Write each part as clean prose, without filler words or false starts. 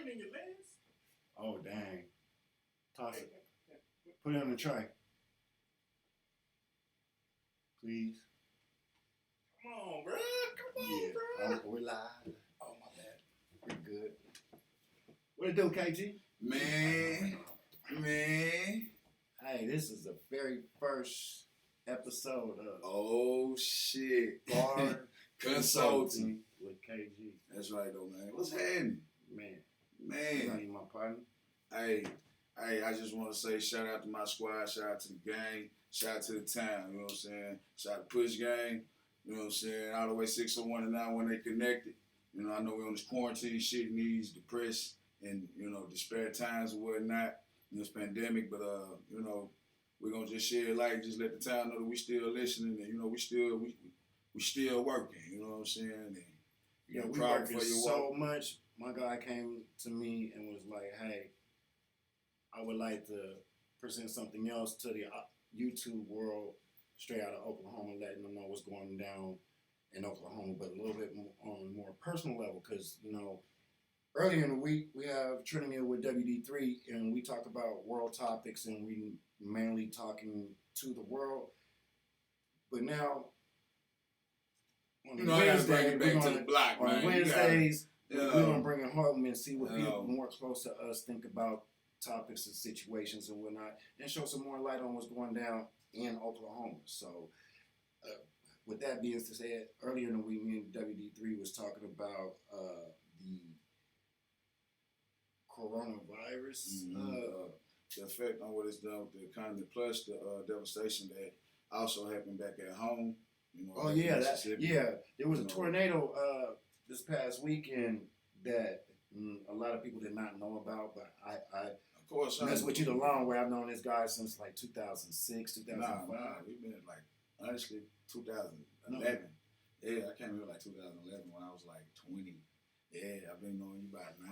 burning in your legs. Oh, dang. Toss it. Put it on the tray. Please. Come on, bro. Come on, bro. We're live. Oh, my bad. Pretty good. What it do, KG? Man. Hey, this is the very first episode of Oh, shit. Bar Consulting. with KG. That's right, though, man. What's happening? Man. Man. My partner. Hey, I just want to say shout out to my squad, shout out to the gang, shout out to the town, you know what I'm saying? Shout out to Push Gang, you know what I'm saying? All the way 601 and 9 when they connected. You know, I know we're on this quarantine shit, needs depressed and, you know, despair times or whatnot in this pandemic, but, you know, we're going to just share light, just let the town know that we still listening and, you know, we still working, you know what I'm saying? And, yeah, we working so much. My guy came to me and was like, hey, I would like to present something else to the YouTube world straight out of Oklahoma, letting them know what's going down in Oklahoma, but a little bit more, on a more personal level, because, you know, earlier in the week, we have Trinity with WD3, and we talk about world topics, and we mainly talking to the world. But now, on Wednesdays, we're going to bring it home and see what people more close to us think about topics and situations and whatnot, and show some more light on what's going down in Oklahoma. So, with that being said, earlier in the week, me and WD3 was talking about the coronavirus, the effect on what it's done with the economy, plus the devastation that also happened back at home. You know, there was a tornado this past weekend that a lot of people did not know about, but I of course, that's what you the long way. I've known this guy since like 2006, 2005. Nah, we've been like honestly 2011. Yeah, I came here like 2011 when I was like 20. Yeah, I've been knowing you about 9.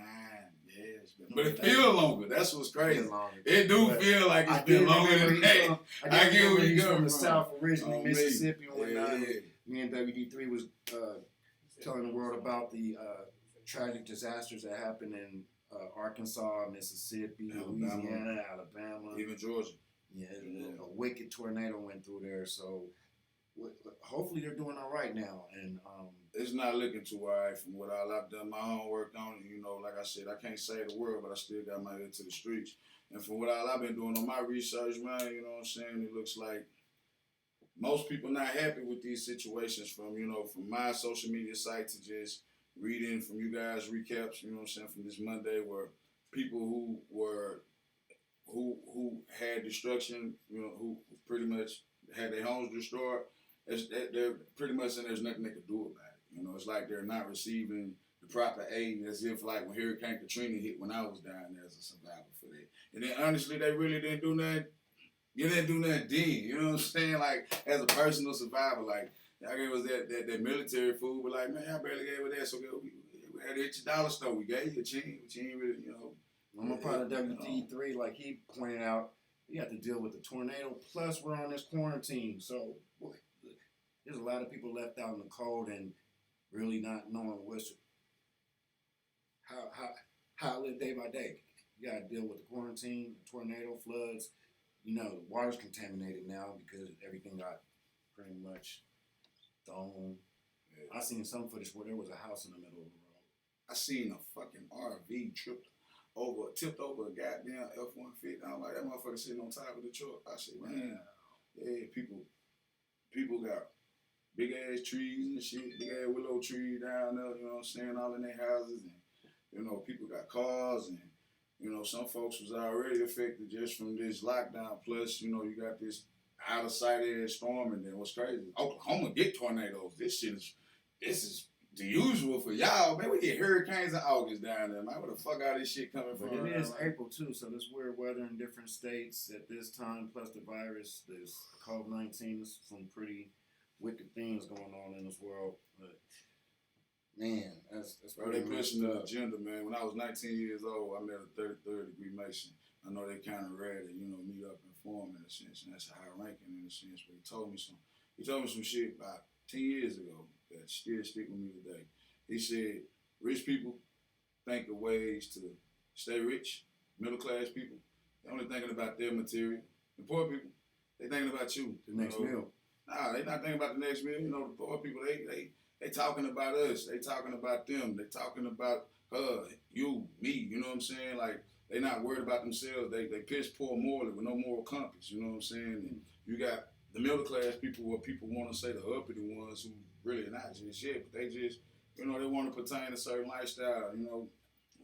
Yeah, it's been, but it feels longer. That's what's crazy. It do feel like it's been longer than that. I get where you come from the South, originally Mississippi and whatnot. Yeah. Me and WD3 was telling the world about the tragic disasters that happened in Arkansas, Mississippi, Louisiana, Alabama, even Georgia. Yeah, a wicked tornado went through there. So hopefully they're doing all right now. And it's not looking too all right from what I've done my homework on it. You know, like I said, I can't save the world, but I still got my ear to the streets. And from what I've been doing on my research, man, you know what I'm saying, it looks like most people not happy with these situations from my social media site to just reading from you guys recaps, you know what I'm saying, from this Monday, where people who had destruction, you know, who pretty much had their homes destroyed, they're pretty much saying there's nothing they could do about it. You know, it's like they're not receiving the proper aid, as if like when Hurricane Katrina hit when I was down there as a survivor for that. And then honestly, they really didn't do nothing. You didn't do nothing then. You know what I'm saying? Like as a personal survivor, like I gave us that military food, but like, man, I barely gave it that. So we had to hit your dollar store. We gave you a change, but you ain't really, you know. I'm a part of WD3, like he pointed out, we have to deal with the tornado. Plus, we're on this quarantine, so boy, there's a lot of people left out in the cold and really not knowing how to live day by day. You got to deal with the quarantine, the tornado, floods. You know, the water's contaminated now because everything got pretty much thrown. Yeah. I seen some footage where there was a house in the middle of the road. I seen a fucking RV tipped over a goddamn F-150. I'm like, that motherfucker sitting on top of the truck. I said, man, yeah, people got big ass trees and shit, big ass willow tree down there, you know what I'm saying, all in their houses, and you know, people got cars, and you know, some folks was already affected just from this lockdown. Plus, you know, you got this out of sight ass storm, and then what's crazy, Oklahoma get tornadoes. This is the usual for y'all, man. We get hurricanes in August down there, man. Where the fuck all this shit coming from? But it is April too, so there's weird weather in different states at this time. Plus the virus, there's COVID-19, there's some pretty wicked things going on in this world. But man, that's they pushing the agenda, man. When I was 19 years old, I met a 33rd degree Mason. I know they kind of rare to, you know, meet up and form in a sense, and that's a high ranking in a sense. But he told me some shit about 10 years ago that still stick with me today. He said, rich people think of ways to stay rich. Middle class people, they only thinking about their material. The poor people, they thinking about you. The next meal. Nah, they not thinking about the next meal. You know, the poor people, they talking about us. They talking about them. They talking about her, you, me. You know what I'm saying? Like, they not worried about themselves. They piss poor morally with no moral compass. You know what I'm saying? And you got the middle class people, where people want to say the uppity ones who really not just shit, but they just, you know, they want to pertain a certain lifestyle. You know,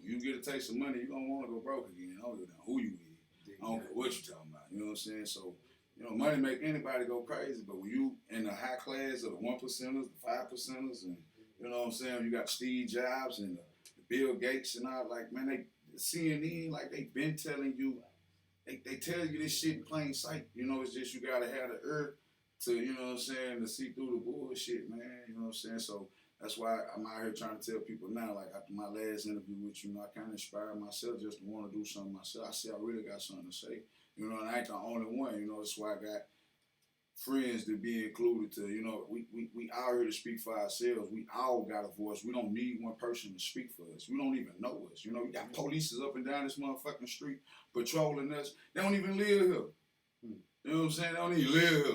when you get a taste of money, you don't want to go broke again. I don't give a damn who you is. I don't care what you talking about. You know what I'm saying? So, you know, money make anybody go crazy, but when you in the high class of the 1%ers, the 5%ers, and you know what I'm saying, you got Steve Jobs and the Bill Gates and all, like, man, they CNN, like, they been telling you, they tell you this shit in plain sight. You know, it's just you gotta have the earth to, you know what I'm saying, to see through the bullshit, man. You know what I'm saying? So that's why I'm out here trying to tell people now, like after my last interview with you, know, I kind of inspired myself just to want to do something myself. I see I really got something to say. You know, and I ain't the only one. You know, that's why I got friends to be included to, you know, we out here to speak for ourselves. We all got a voice. We don't need one person to speak for us. We don't even know us. You know, you got police up and down this motherfucking street patrolling us. They don't even live here. You know what I'm saying? They don't even live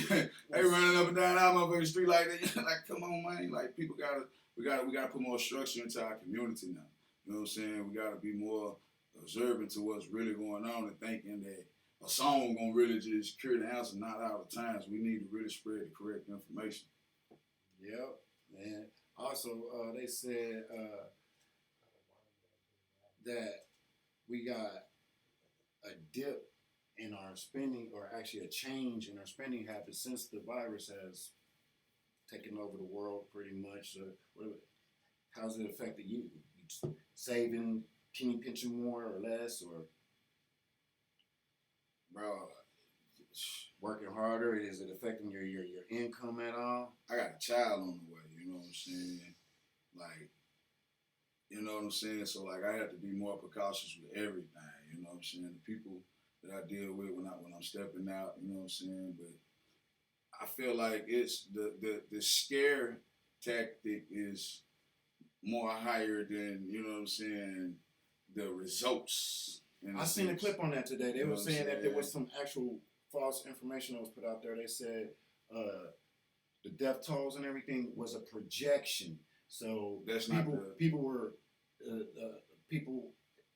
here. they running up and down our motherfucking street like that. Like, come on, man. Like, people we gotta put more structure into our community now. You know what I'm saying? We gotta be more observant to what's really going on and thinking that a song gonna really just cure the answer. Not all the times. We need to really spread the correct information. Yep. And also, they said that we got a dip in our spending, or actually a change in our spending habits since the virus has taken over the world pretty much. How's it affected you? You saving, can you pension more or less, or Bro, working harder? Is it affecting your income at all? I got a child on the way, you know what I'm saying? Like, you know what I'm saying? So, like, I have to be more precautious with everything, you know what I'm saying? The people that I deal with when I'm stepping out, you know what I'm saying? But I feel like it's the scare tactic is more higher than, you know what I'm saying, the results. I seen a clip on that today. They were saying that there was some actual false information that was put out there. They said the death tolls and everything was a projection. So that's people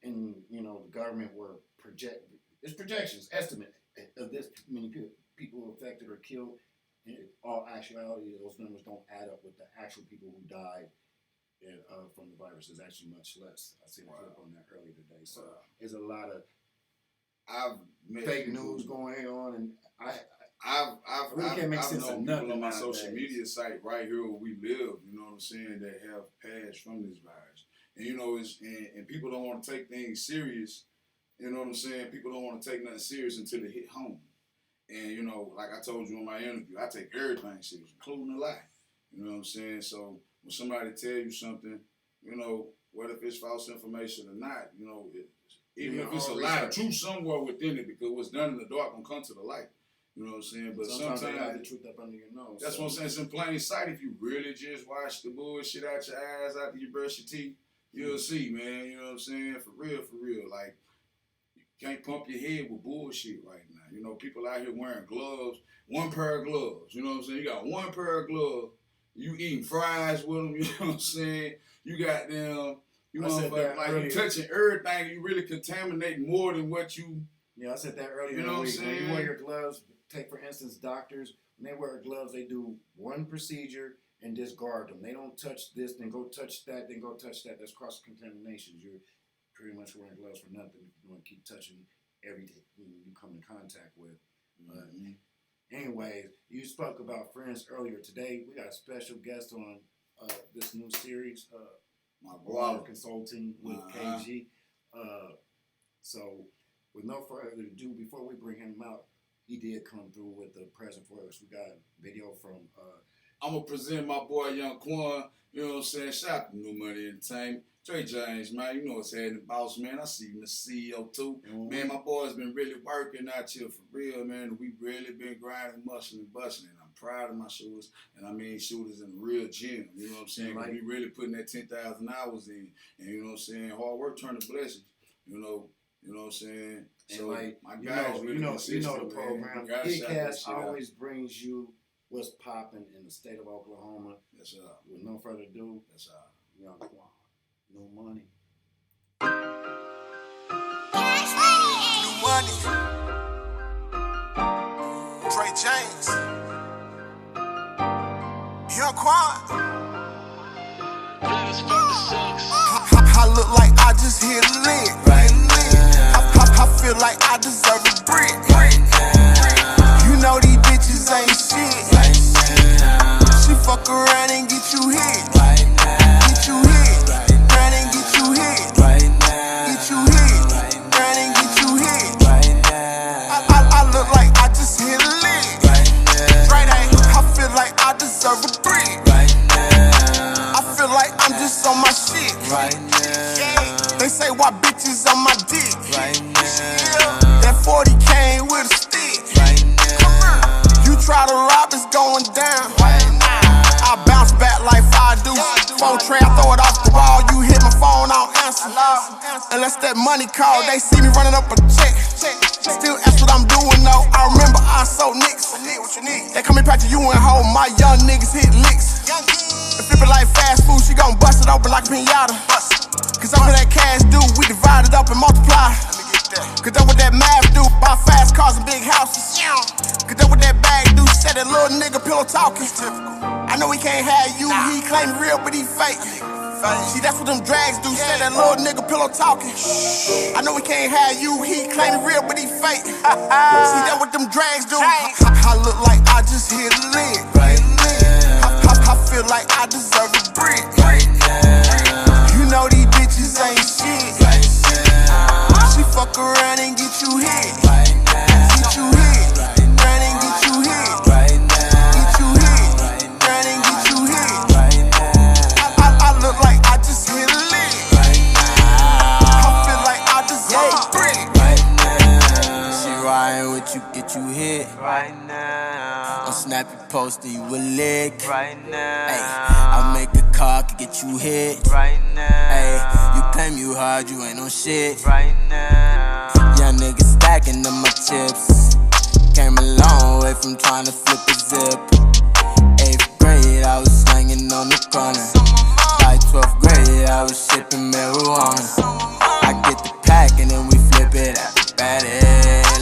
in, you know, the government were it's projections, estimate of this many people affected or killed. In all actuality, those numbers don't add up with the actual people who died from the virus. Is actually much less. I seen a clip on that earlier today. So there's a lot of fake news going on, and I've known people on my nowadays. social media site right here where we live, you know what I'm saying, that have passed from this virus. And you know, and people don't want to take things serious. You know what I'm saying? People don't want to take nothing serious until they hit home. And you know, like I told you in my interview, I take everything serious, including the lie. You know what I'm saying? So when somebody tell you something, you know, whether if it's false information or not, you know, even if it's a lot of truth somewhere within it, because what's done in the dark will come to the light. You know what I'm saying? But sometimes they hide the truth up under your nose. That's what I'm saying. It's in plain sight. If you really just wash the bullshit out your eyes after you brush your teeth, you'll see, man. You know what I'm saying? For real. Like, you can't pump your head with bullshit right now. You know, people out here wearing gloves, one pair of gloves. You know what I'm saying? You got one pair of gloves. You eating fries with them. You know what I'm saying? You got them. You motherfucker, like, you touching everything. You really contaminate more than what you. Yeah, I said that earlier. You know what I'm saying? When you wear your gloves, take for instance doctors. When they wear gloves, they do one procedure and discard them. They don't touch this, then go touch that, then go touch that. That's cross contamination. You're pretty much wearing gloves for nothing if you want to keep touching everything you come in contact with. Anyways, you spoke about friends earlier today. We got a special guest on this new series, My Water Consulting with KG. So, with no further ado, before we bring him out, he did come through with the present for us. We got a video from. I'm gonna present my boy Young Quan. You know what I'm saying? Shout out to New Money Entertainment. Trey James, man, you know what's happening, boss, man. I see you, the CEO too. Man, my boy's been really working out here for real, man. We really been grinding, muscling, and busting. And I'm proud of my shooters, and I mean shooters in the real gym. You know what I'm saying? Right. We really putting that 10,000 hours in, and you know what I'm saying. Hard work turn to blessings. You know what I'm saying. And so like, my guys really consistent, the program. HitCast always brings you what's popping in the state of Oklahoma. Yes, sir. With no further ado, yes, sir. Young Quan, no money. New money. Trey James. Young Quan. I look like I just hit a lick. Right now. I feel like I deserve a brick. Right now. You know these bitches ain't shit. Right now. She fuck around and get you hit. Right now. Get you hit. Right now. Run and get you hit. Right now. Get you hit. Right now. Run and get you hit. Right now. I look like I just hit a lick. Right now. Right now. I feel like I deserve a brick. Right now. I feel like I'm just on my shit. Right now. They say why bitches on my dick. Right now. That 40 came with a stick. Right now. You try to rob, it's going down. Right now. I bounce back like I do. Phone tray, I throw it off the wall. You hit my phone, I don't answer. Unless that money call, they see me running up a check. Still ask what I'm doing though. I remember I sold nicks. They come in practice, you and hoe. My young niggas hit licks. And flip it like fast food, she gon' bust it open like a pinata. Cause I'm that cash do, we divide it up and multiply. Cause that's what that math do, buy fast cars and big houses. Cause that's what that bag do, said that little nigga pillow talking. I know he can't have you, he claim real but he fake. See that's what them drags do, said that little nigga pillow talking. I know he can't have you, he claim real but he fake. See that's what them drags do. I look like I just hit a lick. I feel like I deserve a brick. You know these bitches ain't shit. She fuck around and get you hit. Get you hit. Run and get you hit. Get you hit. Run and get you hit. I look like I just hit a lick. I feel like I deserve a brick. She riding with you, get you hit. Right now. On Snap you poster, you a lick. Right now. Ay, I make a car, can get you hit. Right now. Ay, you claim you hard, you ain't no shit. Right now. Young nigga stacking on my chips. Came a long way from trying to flip a zip. 8th grade, I was slanging on the corner. By 12th grade, I was shipping marijuana. I get the pack and then we flip it out. Bad it,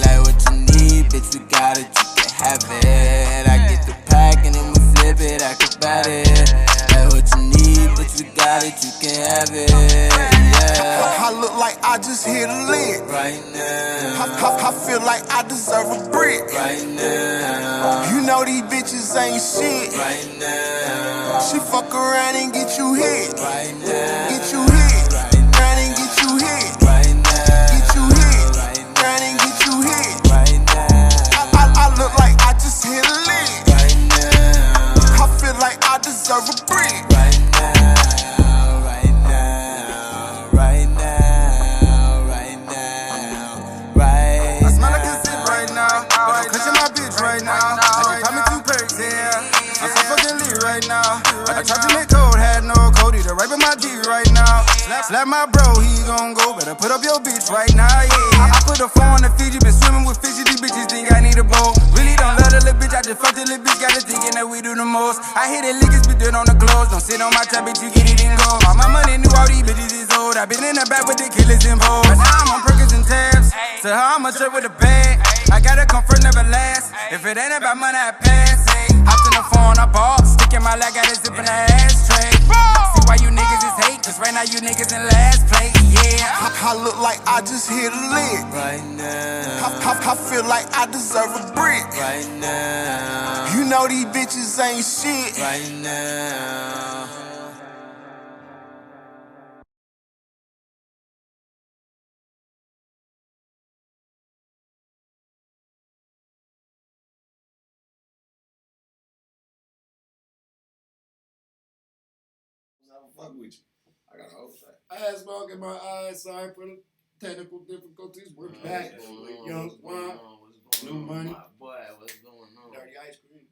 like what you need, bitch, we got it, you can have it. I get the pack and then we flip it, I can bat it. Like what you need, bitch, we got it, you can have it. Yeah. I look like I just hit a lick. Right now. I feel like I deserve a brick. Right now. You know these bitches ain't shit. Right now. She fuck around and get you hit. Right now. Get you hit. Run and get you hit. Right now. Get you hit. Run and get you hit. Right now. I look like I just hit a lick. Right now. I feel like I deserve a brick. Right now. Right now. Right now. Right now. Right now. I smell like a zip right now. I'm clutching my bitch right now. I just pop me 2 perks, yeah. I'm so fucking lit right now. I tried to make cold, had no code, either right with my D right now. Slap my bro, he gon' go. Better put up your bitch right now, yeah. I put a phone on the Fiji, been swimming with fishy. These bitches think I need a boat. Really don't love the little bitch, I just fucked the little bitch. Got it thinking that we do the most. I hit it lickers, spit dirt on the clothes. Don't sit on my trap, bitch, you get it and go. All my money knew all these bitches is old. I been in the back with the killers involved. But now I'm on Perkins and tabs. So how I'ma trip with a bag? I gotta comfort, never last. If it ain't about money, I pass. Hopped in the phone, I bought. Stick in my leg, got it zip in the ashtray. See why you niggas is hate? Cause right now you niggas in last place, yeah. I look like I just hit a lick. Right now. I feel like I deserve a brick. Right now. You know these bitches ain't shit. Right now. Fuck with you. I got a whole track. Eyes smoke in my eyes, sorry for the technical difficulties. We're back with Young Quan. New Money. My boy, what's going on? Dirty Ice Cream.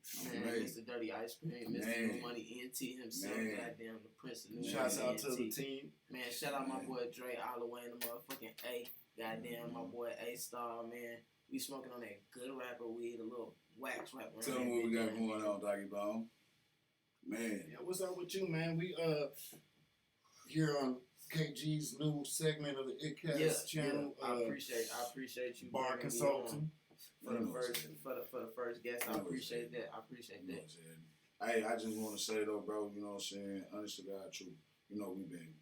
Man, Mr. Dirty Ice Cream, Mr. New Money NT himself, goddamn the Prince of New Money. Shouts out to the team. Man, shout out my boy Dre all the way in the motherfucking A. Goddamn, my boy A-Star, man. We smoking on that good rapper weed, a little wax rapper. Tell them what we got going on, Doggy Bone. Man. Yeah, what's up with you, man? We here on KG's new segment of the iiTT channel. I appreciate you. Bar consulting. For the first guest. I appreciate that. Hey, I just want to say though, bro, you know what I'm saying? Honest to God, true. You know, we've been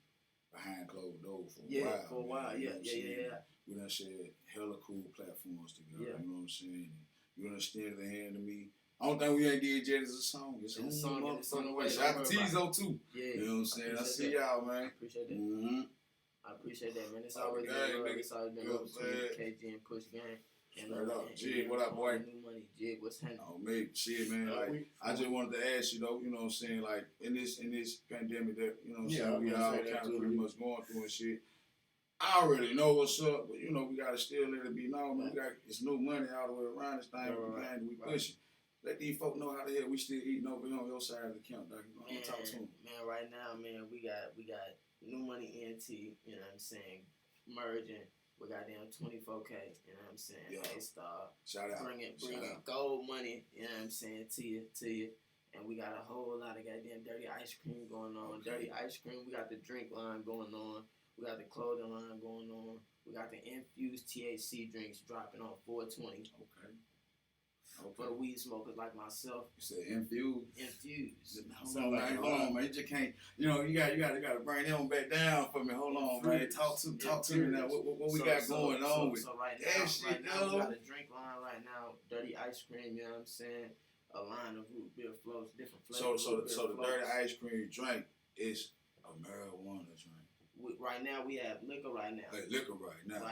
behind closed doors for a while. For a while, man, yeah. We done shared hella cool platforms together, you know what I'm saying? You understand the hand to me. I don't think we ain't did yet as a song. It's a song. It's on the way. Shout out to Tizo too. Yeah. You know what I'm saying? I see y'all, man. I appreciate that. Mm-hmm. I appreciate that, man. It's always been love. It's always been love between KG and Push Gang. And Jig, what up, boy? New Money, Jig, what's happening? Oh, man, shit, man. Like, I just wanted to ask you, though, you know what I'm saying? Like, in this pandemic that, you know what I'm saying, we all kind of pretty much going through and shit. I already know what's up, but, you know, we got to still let it be known. Man. We got this new money all the way around this thing. We pushing. Let these folk know how the hell we still eating over here on your side of the camp, dog. You know, I'm talk to them. Man, right now, man, we got New Money NT, you know what I'm saying, merging. We got damn 24K, you know what I'm saying? A-Star. Shout out. Bringing gold money, you know what I'm saying, to you. And we got a whole lot of goddamn Dirty Ice Cream going on. Dirty Ice Cream, we got the drink line going on. We got the clothing line going on. We got the infused THC drinks dropping on 420. Okay. For the weed smokers like myself. You said infused? Infused. Hold on, man. You just can't, you know, you got to bring them back down for me. Hold on, man. Talk to me now. What we got going on with right now, we got a drink line right now. Dirty Ice Cream, you know what I'm saying? A line of root beer floats, different flavors. So the Dirty Ice Cream drink is a marijuana drink. Right now, we have liquor right now. Liquor right now.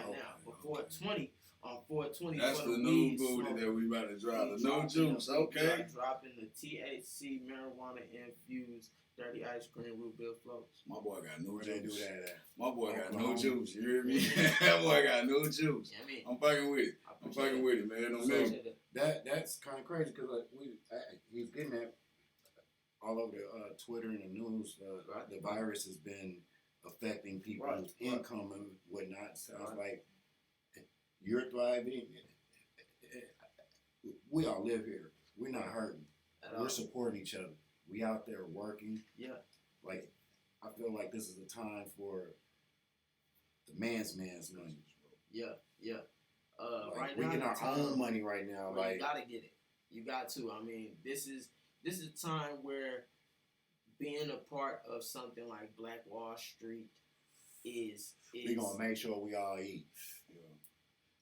For 420. On 420. That's the new booty that we about to drop. The new juice, okay. Dropping the THC marijuana infused Dirty Ice Cream root beer floats. My boy got no juice. Where they do that at? My boy got no juice. You hear me? That boy got no juice. Yeah, I mean, I'm fucking with it. I'm fucking with it, man. Don't make That's kind of crazy because he's getting that all over the Twitter and the news. The virus has been affecting people's income and whatnot. Sounds like you're thriving. We all live here. We're not hurting. We're supporting each other. We out there working. Yeah. Like, I feel like this is the time for the man's money. Yeah. Right we're now, getting our own money right now. Bro, like, you gotta get it. You got to. I mean, this is a time where being a part of something like Black Wall Street is we're gonna make sure we all eat.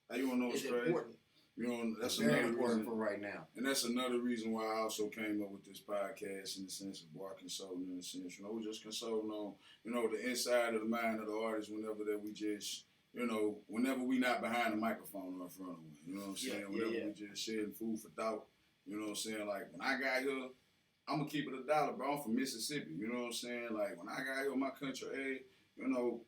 Hey, you wanna know what's crazy? Important. You know, that's very another important reason, for right now. And that's another reason why I also came up with this podcast in the sense of bar consulting, in the sense, you know, we just consulting on, you know, the inside of the mind of the artist whenever that we just, you know, whenever we not behind the microphone or in front of one. You know what I'm saying? Whenever we just sharing food for thought. You know what I'm saying? Like, when I got here, I'm going to keep it $1, bro. I'm from Mississippi. You know what I'm saying? Like, when I got here, my country, you know,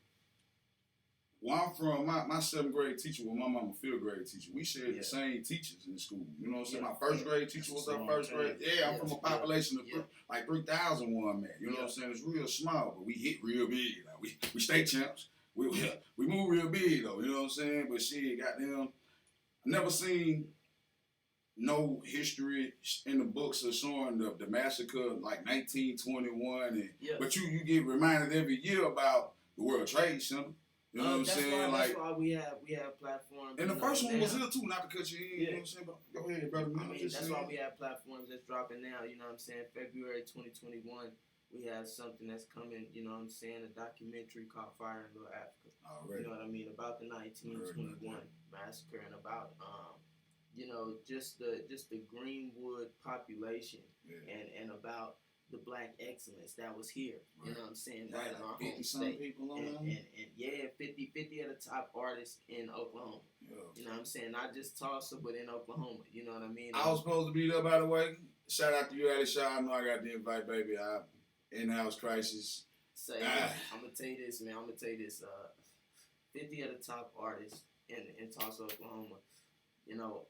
where I'm from, my 7th grade teacher was my mama 5th grade teacher. We shared the same teachers in school. You know what I'm saying? My 1st grade teacher was our 1st grade. Yeah, I'm from a population of like 3,000 where I'm at. You know what I'm saying? It's real small, but we hit real big. Like, we state champs. We move real big, though. You know what I'm saying? But shit, goddamn, I never seen no history in the books of showing the massacre of like 1921. But you get reminded every year about the World Trade Center. You know what I'm saying? That's why we have platforms. And the first one was here too, not to cut you in. You know what I'm saying? But go ahead, brother. I mean, that's why we have platforms that's dropping now. You know what I'm saying? February 2021, we have something that's coming. You know what I'm saying? A documentary called Fire in Little Africa. You know what I mean? About the 1921 massacre and about you know, just the Greenwood population and about the black excellence that was here. You know what I'm saying? Right in our home state. And 50 of the top artists in Oklahoma. Yeah. You know what I'm saying? Not just Tulsa, but in Oklahoma. You know what I mean? I was supposed to be there, by the way. Shout out to you, Ali Shaw. I know I got the invite, baby. In-house crisis. I'm going to tell you this, man. 50 of the top artists in Tulsa, Oklahoma. you know,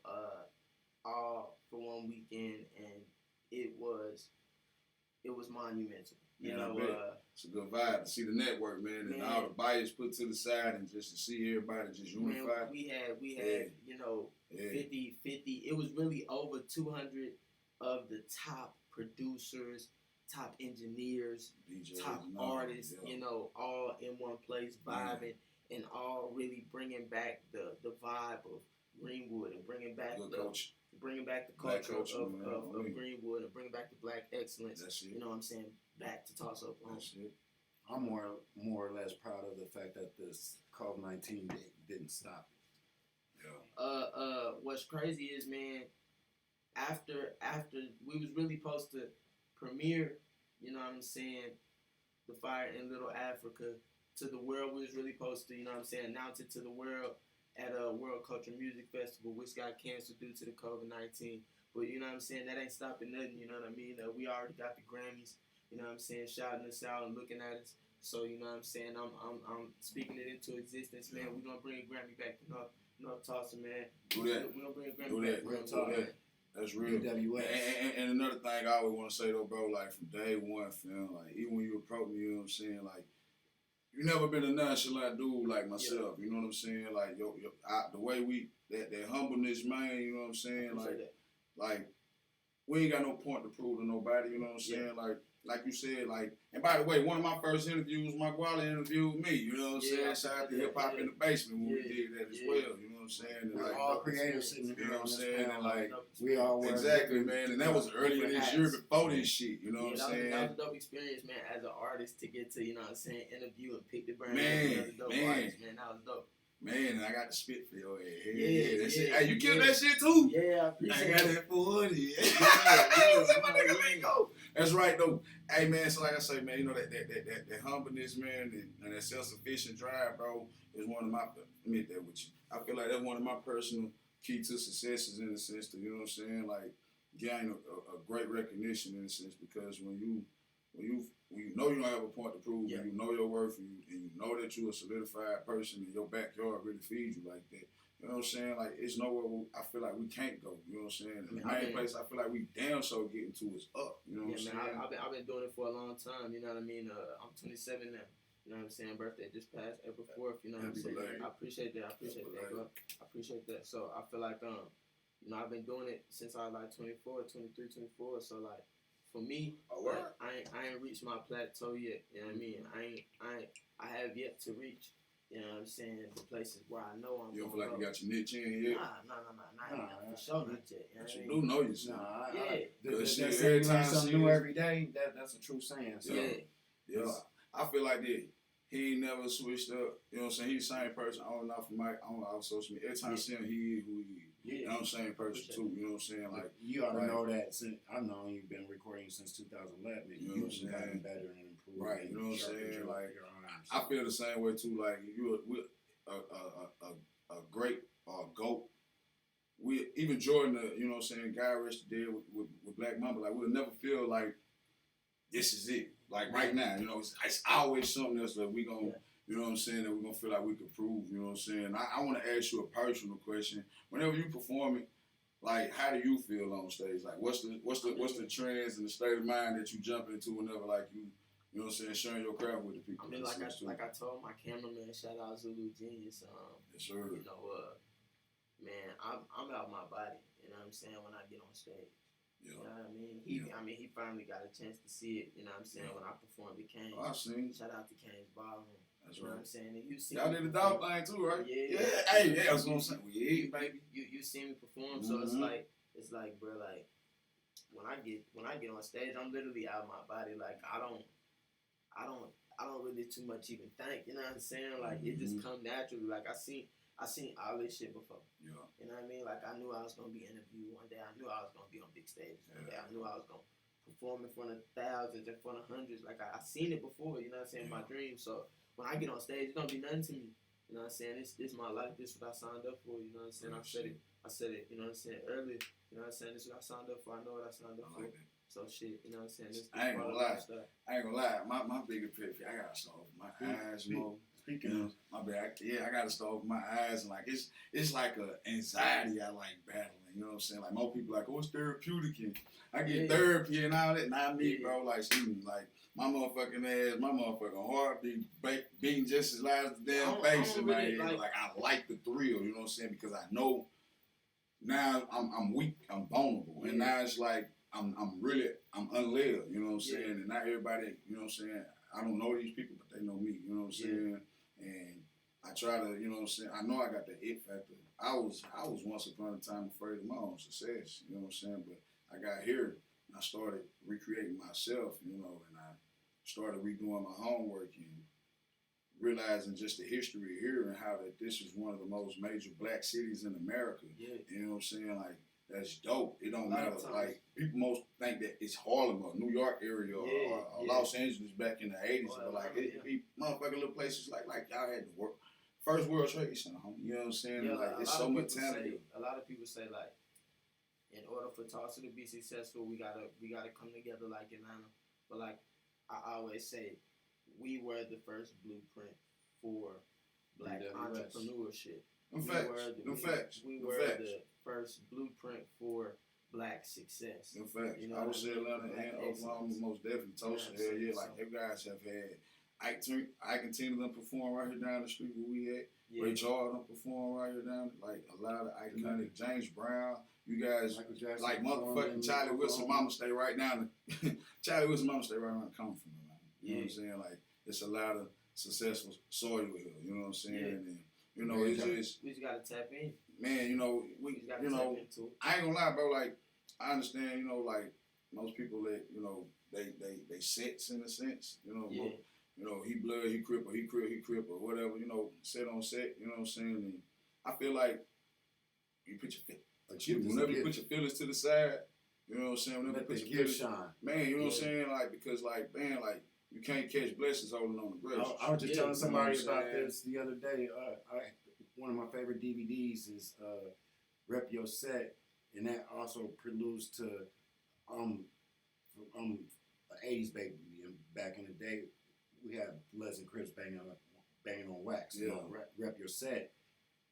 all for one weekend, and it was monumental. You know, it's a good vibe to see the network, man, and all the bias put to the side, and just to see everybody just unified. Man, we had, you know, 50. It was really over 200 of the top producers, top engineers, DJs, top artists, you know, all in one place vibing and all really bringing back the vibe of Greenwood and bringing back the culture of Greenwood and bringing back the black excellence. You know what I'm saying? Back to Tulsa, Oklahoma. I'm more or less proud of the fact that this COVID-19 didn't stop it. Yeah. What's crazy is, man, after we was really supposed to premiere, you know what I'm saying, the Fire in Little Africa to the world. We was really supposed to, you know what I'm saying, announce it to the world at a World Culture Music Festival, which got canceled due to the COVID-19. But you know what I'm saying, that ain't stopping nothing. You know what I mean? We already got the Grammys. You know what I'm saying, shouting us out and looking at us. So you know what I'm saying, I'm speaking it into existence, man. We're gonna bring a Grammy back to North Tulsa, man. Do that. We're gonna bring a Grammy back. Do that. That's real. And another thing I always want to say though, bro, like from day one, fam, like even when you approach me, you know what I'm saying, like you never been a nonchalant dude like myself. You know what I'm saying, like the way that humbleness, man. You know what I'm saying, like we ain't got no point to prove to nobody. You know what I'm saying, like you said, like, and by the way, one of my first interviews, my Guala interviewed me, you know what I'm saying? Shout out to Hip Hop in the Basement when we did that as well, you know what I'm saying? And we're like, all creators sitting you here, know what I'm saying? And like, we all were. Exactly, man, and that was earlier this year before this shit, you know what I'm saying? That was a dope experience, man, as an artist to get to, you know what I'm saying, interview and pick the brain. Man, that was dope. Man, and I got to spit for your ass. That shit. Hey, you killed that shit too? Yeah, I appreciate got that 40. That's right though. Hey man, so like I say, man, you know that humbleness, man, and that self-sufficient drive, bro, is one of my. Admit that with you. I feel like that's one of my personal key to successes in the sense that, you know what I'm saying, like gain a great recognition in a sense, because when you know you don't have a point to prove, and you know your worth, and you know that you're a solidified person, and your backyard really feeds you like that. You know what I'm saying? Like, it's nowhere I feel like we can't go. You know what I'm saying? And the main place I feel like we damn so getting to is up. You know what I'm saying? I've been doing it for a long time. You know what I mean? I'm 27 now. You know what I'm saying? Birthday just passed April 4th. You know what I'm saying? I appreciate that. Bro. I appreciate that. So I feel like you know, I've been doing it since I was like 24, 23, 24. So like, for me, I ain't reached my plateau yet. You know what I mean? I have yet to reach. You know what I'm saying? The places where I know I'm. You don't feel like you got your niche in yet? Nah, for sure not yet. You do know yourself. Every time something new every day. That's a true saying. So. Yeah. I feel like that. He ain't never switched up. You know what I'm saying? He's the same person on and off the mic, on and off social media. Every time I see him, he is who he is. Yeah. And I'm the same person too. You know what I'm saying? Like, you ought to know that since I've known you've been recording since 2011. You know what I'm saying? Gotten better and improved. Right. You know what I'm saying? Like, I feel the same way too. Like, you're a great GOAT. Even Jordan, you know what I'm saying, guy arrested dead with Black Mamba. Like, we'll never feel like this is it. Like right now, you know, it's always something else that we gonna, you know what I'm saying, that we're gonna feel like we can prove. You know what I'm saying? I want to ask you a personal question. Whenever you performing, like, how do you feel on stage? Like, what's the trends and the state of mind that you jump into whenever, like, you know what I'm saying, sharing your craft with the people? I mean, like I told my cameraman, shout out Zulu Genius. Yes, sir. You know, man, I'm out my body. You know what I'm saying, when I get on stage. Yeah. You know what I mean? He finally got a chance to see it, you know what I'm saying, when I performed at Cane's. I've seen. Shout out to Cane's Ballroom. That's you know right. what I'm saying? And you see y'all did the dog thing too, right? Yeah. Hey, that's what I'm saying. Yeah, baby. You see me perform, so it's like, bro, like, when I get on stage, I'm literally out of my body. Like, I don't really too much even think, you know what I'm saying? Like, it just come naturally. Like, I seen all this shit before. Yeah. You know what I mean? Like, I knew I was gonna be interviewed one day. I knew I was gonna be on big stages one day. I knew I was gonna perform in front of thousands, in front of hundreds. Like, I seen it before, you know what I'm saying, in my dreams. So when I get on stage, it's gonna be nothing to me. You know what I'm saying? This is my life. This is what I signed up for. You know what I'm saying? I said it, you know what I'm saying, earlier. You know what I'm saying? This is what I signed up for. I know what I signed up for. So shit, you know what I'm saying? I ain't gonna lie. My bigger pet, I gotta solve my eyes more. Speaking of, my bad. I gotta start with my eyes and like it's like a anxiety I like battling. You know what I'm saying? Like most people like, oh, it's therapeutic and I get therapy and all that. Not me, bro. Like, excuse me, like my motherfucking ass, my motherfucking heart beating just as loud as the damn bass in my head. Like I like the thrill. You know what I'm saying? Because I know now I'm weak, I'm vulnerable, and now it's like I'm unled. You know what I'm saying? And not everybody. You know what I'm saying? I don't know these people, but they know me. You know what I'm saying? And I try to, you know what I'm saying? I know I got the it factor. I was once upon a time afraid of my own success. You know what I'm saying? But I got here and I started recreating myself. You know, and I started redoing my homework and realizing just the history here and how that this is one of the most major black cities in America. Yeah. You know what I'm saying? Like, that's dope. It don't matter. Like, people most think that it's Harlem or New York area or Los Angeles back in the 80s. But, like, it be motherfucking little places like y'all had to work. First World Trade Center, homie. You know what I'm saying? Yeah, like, it's so much talent. A lot of people say, like, in order for Tulsa to be successful, we gotta come together like Atlanta. But, like, I always say, we were the first blueprint for black entrepreneurship. We were the first blueprint for black success. In fact, you know I would say Atlanta and Oklahoma most definitely. Tulsa, like them guys have had Ike and Tina them perform right here down the street where we at. Ray Charles them perform right here down, like a lot of iconic James Brown. You guys like motherfucking Charlie Wilson, Mama stay right down. Charlie Wilson, Mama stay right around the corner from me. You know what I'm saying? Like it's a lot of successful soil here. You know what I'm saying? And you know, it's just we just gotta tap in. Man, you know, I ain't gonna lie, bro. Like, I understand, you know, like most people that, you know, they sets in a sense, you know. You know, he blood, he crip, or whatever, you know, set on set, you know what I'm saying? And I feel like you put whenever you put your feelings to the side, you know what I'm saying? Whenever you put your feelings, shine. Man, you know what I'm saying? Like, because, like, man, like, you can't catch blessings holding on to blessings. I was just telling somebody about this the other day. One of my favorite DVDs is Rep Your Set, and that also preludes to an 80s baby. And back in the day, we had Bloods and Crips banging on wax. Yeah. You know, Rep Your Set,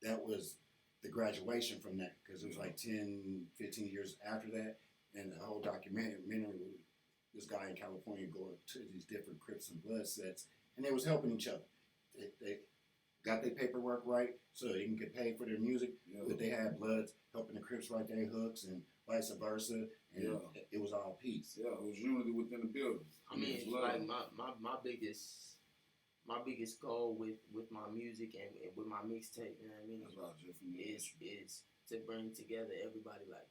that was the graduation from that, because it was like 10, 15 years after that, and the whole documentary was this guy in California going to these different Crips and Blood sets, and they was helping each other. They got their paperwork right so they can get paid for their music, but they had Bloods helping the Crips write their hooks and vice versa, and it was all peace. Yeah, it was unity within the building. I mean, like my biggest goal with my music and with my mixtape, you know what I mean, is to bring together everybody. Like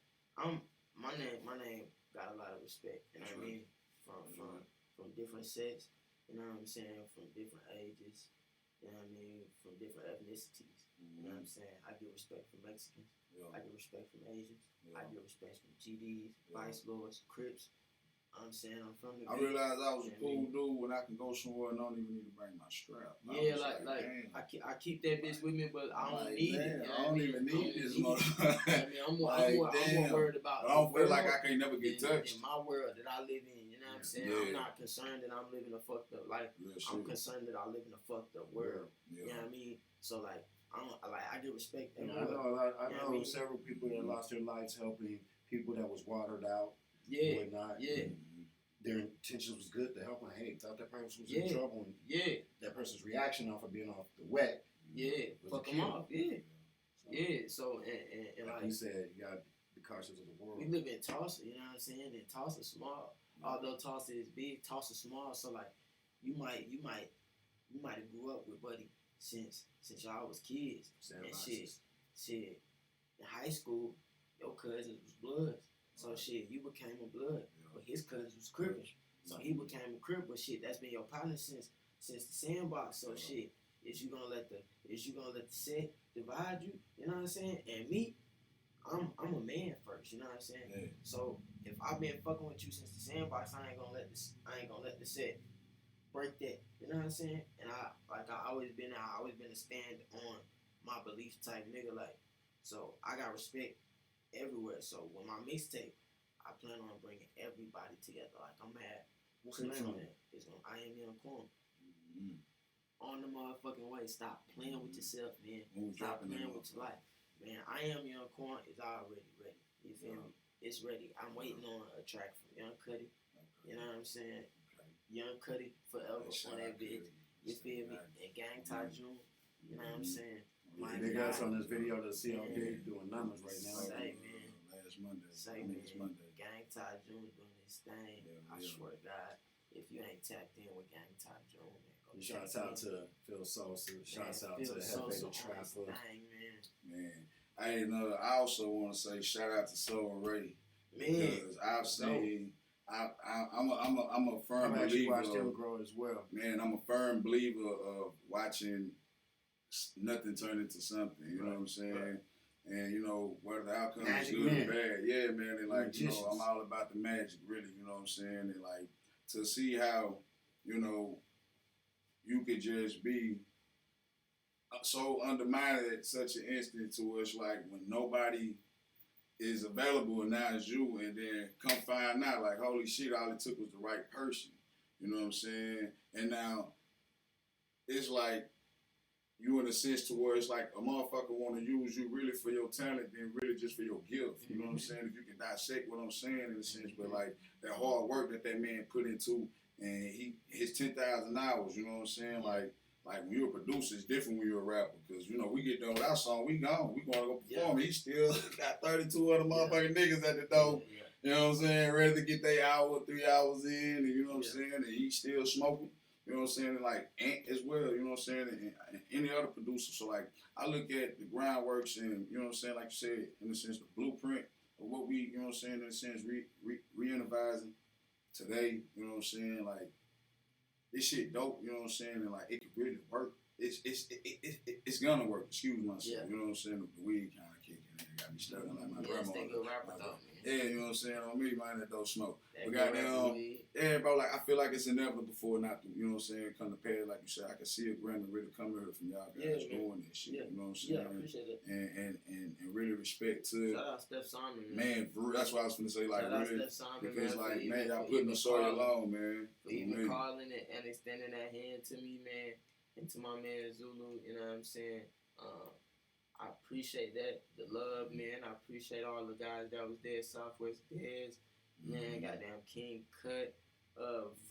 my name got a lot of respect, you know what I mean, from different sets, you know what I'm saying, from different ages, you know what I mean, from different ethnicities. You know what I'm saying? I get respect from Mexicans. I get respect from Asians. I get respect from GDs, Vice Lords, Crips. I'm saying I'm from the I realized I was a cool dude when I can go somewhere and don't even need to bring my strap. I keep that bitch with me, but I don't need it. I don't even need this motherfucker. I mean, I'm more worried about. I don't feel like I can't never get touched. In my world that I live in, you know what I'm saying? I'm not concerned that I'm living a fucked up life. I'm concerned that I live in a fucked up world. You know what I mean? So like, I get respect. I know several people that lost their lives helping people that was watered out. Yeah. Whatnot. Yeah. Their intentions was good to help them. Hey, thought that person was in trouble. And that person's reaction off of being off the wet. Fuck them off. So and like you said, you gotta be cautious of the world. We live in Tulsa, you know what I'm saying? And Tulsa's small. Although Tulsa is big, Tulsa's small. So like, you might have grew up with Buddy since y'all was kids. And shit. In high school, your cousins was Bloods. So shit, you became a Blood, but his cousins was Crippers. So he became a Crip, but shit, that's been your partner since the Sandbox. So shit, is you gonna let the set divide you? You know what I'm saying? And me, I'm a man first. You know what I'm saying? Yeah. So if I've been fucking with you since the Sandbox, I ain't gonna let the set break that. You know what I'm saying? And I always been a stand on my belief type nigga. Like, so I got respect everywhere. So with my mixtape, I plan on bringing everybody together. Like I'm mad. What's the name of it? It's on I Am Young Corn. on the motherfucking way. Stop playing with yourself, man. When we Stop dropping playing them with your life. Man, I Am Young Corn is already ready. You feel me? It's ready. I'm waiting on a track from Young Cuddy. You know what I'm saying? Young Cuddy forever on that bitch. You feel me? And Gang Ty June. You know what I'm saying? They got us on this video to see how they doing numbers right now. Say, man. Last Monday. Say, man. Gang Ty June doing his thing. I swear to God, if you ain't tapped in with Gang Ty June, man, go Shouts out to Phil Sosa. Shouts out to Sosa Hefe the Trapper. Man. I also want to say shout out to Soul Ray. Man. Because I've seen, I'm a firm I've actually believer. watched him grow as well. Man, I'm a firm believer of watching nothing turn into something. You know what I'm saying? Right. And, you know, whether the outcome is good or bad. Yeah, man. And, like, you know, I'm all about the magic, really. You know what I'm saying? And, like, to see how, you know, you could just be so undermined at such an instant to us, like, when nobody is available and now it's you, and then come find out, like, holy shit, all it took was the right person. You know what I'm saying? And now it's like, you in a sense to where it's like a motherfucker want to use you really for your talent than really just for your gift. You know what I'm saying? If you can dissect what I'm saying in a sense, but like that hard work that man put into, and his 10,000 hours, you know what I'm saying? Like when you're a producer, it's different when you're a rapper, because, you know, we get done with our song, we gone. We going to go perform. He still got 32 other motherfucking niggas at the door. You know what I'm saying? Ready to get their hour, 3 hours in, and you know what I'm saying? And he still smoking. You know what I'm saying? And like Ant as well, you know what I'm saying? And any other producer. So like I look at the groundworks and, you know what I'm saying, like you said, in a sense, the blueprint of what we, you know what I'm saying, in a sense, re-innovating today, you know what I'm saying? Like this shit dope, you know what I'm saying? And like it can really work. It's gonna work, excuse myself. Yeah. You know what I'm saying? The weed kind of kicking in. Got me stuck like my grandma. Yeah, you know what I'm saying? On me, man, that don't smoke. But goddamn, yeah, bro, like I feel like it's inevitable before not to, you know what I'm saying, come to pass. Like you said, I can see a Grammy really coming here from y'all guys doing this shit. You know what I'm saying? Yeah, I appreciate it. And really respect to shout out Steph Simon, man. That's what I was gonna say, like shout really, out Steph Simon, because man, like man, y'all putting the soil alone, man. For even calling it and extending that hand to me, man, and to my man Zulu. You know what I'm saying? I appreciate that, the love, man. I appreciate all the guys that was there, Southwest Dez, man, goddamn King Cut,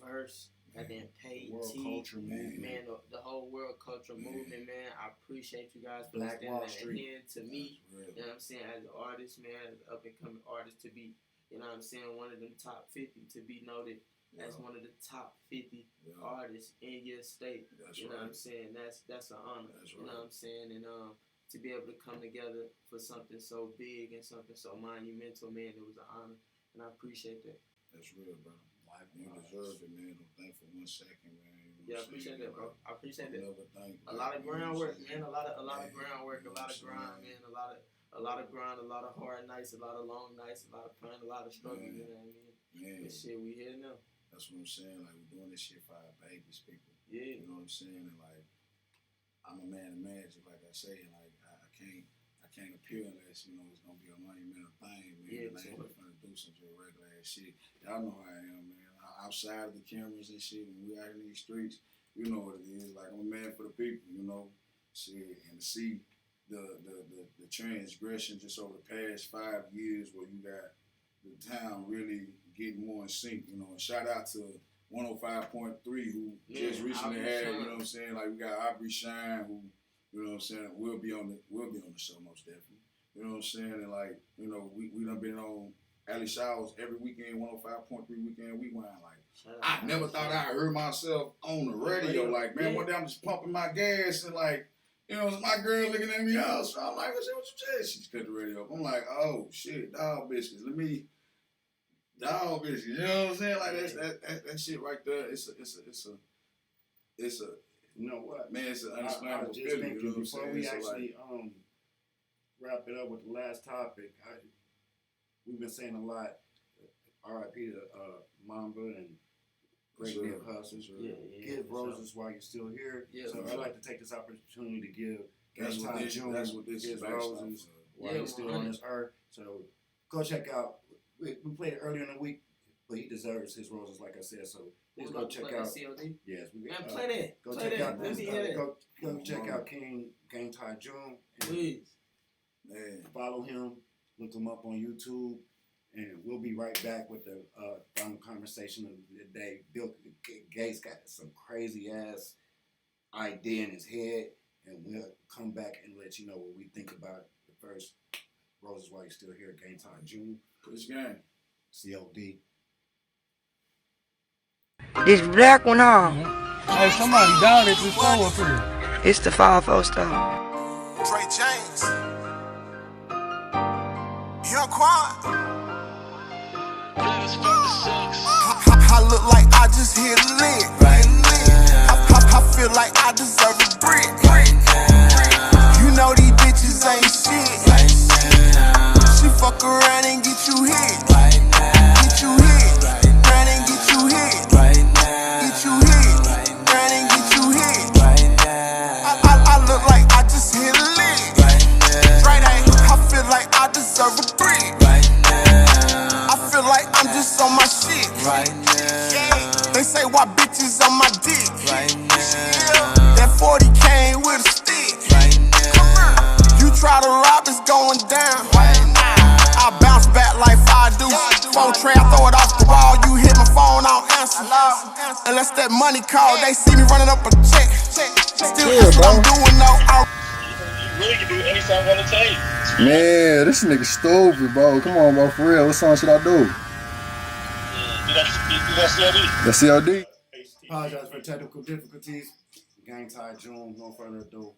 Verse, goddamn Pay T, man, the whole world culture movement, man. I appreciate you guys for extending that hand to me. You know what I'm saying? As an artist, man, as an up and coming artist, to be, you know what I'm saying, one of them top 50, to be noted as one of the top 50 artists in your state. You know what I'm saying? That's an honor. You know what I'm saying? And to be able to come together for something so big and something so monumental, man, it was an honor, and I appreciate that. That's real, bro. You deserve it, man. Don't think for 1 second, man. I appreciate that, bro. I appreciate that. A lot of groundwork, man. A lot of groundwork, a lot of grind, man. A lot of grind, a lot of hard nights, a lot of long nights, a lot of pain, a lot of struggle. You know what I mean? Man. This shit we here now. That's what I'm saying. Like, we're doing this shit for our babies, people. Yeah. You know what I'm saying? And like, I'm a man of magic, like I say, and like I can't appear unless, you know, it's gonna be a monumental thing, man. Yeah, and I ain't gonna do some regular ass shit. Y'all know how I am, man. Outside of the cameras and shit, when we out in these streets, you know what it is. Like, I'm a man for the people, you know. Shit, and to see the transgression just over the past 5 years, where you got the town really getting more in sync, you know. And shout out to 105.3, who just recently had, you know what I'm saying, like we got Aubrey Shine, who, you know what I'm saying, we'll be on the show most definitely. You know what I'm saying? And like, you know, we done been on Ali Showers every weekend, 105.3 weekend, we went like, I never thought I heard myself on the radio. Like, man, one day I'm just pumping my gas and like, you know, my girl looking at me, so I'm like, what you said? She just cut the radio up. I'm like, oh shit, dog biscuits. Dog biscuits. You know what I'm saying? Like that shit right there. It's a. You know what, man? It's an unexplainable feeling. You know what I'm saying? Before we actually wrap it up with the last topic, we've been saying a lot. R.I.P. to Mamba and Great Big Hustlers. Give roses while you're still here. So I'd like to take this opportunity to give That's what this his roses while he's still on this earth. So go check out. We played it earlier in the week, but he deserves his roses, like I said. So Just go check out. COD. Yes, we Man, play that. Go Play check that. out. Let me hear that. Go check out King Game Ty June. Please. Man. Follow him. Look him up on YouTube. And we'll be right back with the final conversation of the day. Bill Gates got some crazy ass idea in his head, and we'll come back and let you know what we think about it. But first, Roses while you're still here, Game Time June. Push game. COD. This black one, huh? Hey, somebody down at the store up here. It's the 5-4 store. Trey James. Young Quan. I look like I just hit a lick. I feel like I deserve a brick. You know these bitches ain't shit. She fuck around and get you hit. Get you hit. Run and get you hit. Get you hit. Run and get you hit. I look like I just hit a lick. Right, I feel like I deserve a brick. I feel like I'm just on my shit. They say why bitches on my dick. That 40 came with a stick. You try to rob, it's going down. I bounce back like I do. Phone tray, I throw it off the wall. You hit my phone, I don't answer. Unless that money call, they see me running up a check. Still, that's what I'm doing though. You really can do anything I want to tell you. Man, this nigga stupid, bro. Come on, bro, for real. What song should I do? You got COD? That's COD? Apologize for technical difficulties. Gang Ty June, no further ado.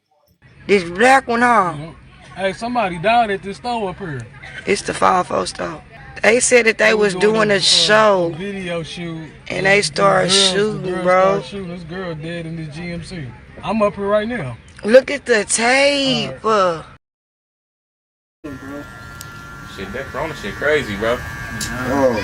This black one, huh? Hey, somebody down at the store up here. It's the 5-4 store. They said that they was doing a show, video shoot, and they started shooting, bro. This girl dead in this GMC. I'm up here right now. Look at the tape. Shit, that Corona shit crazy, bro. Oh,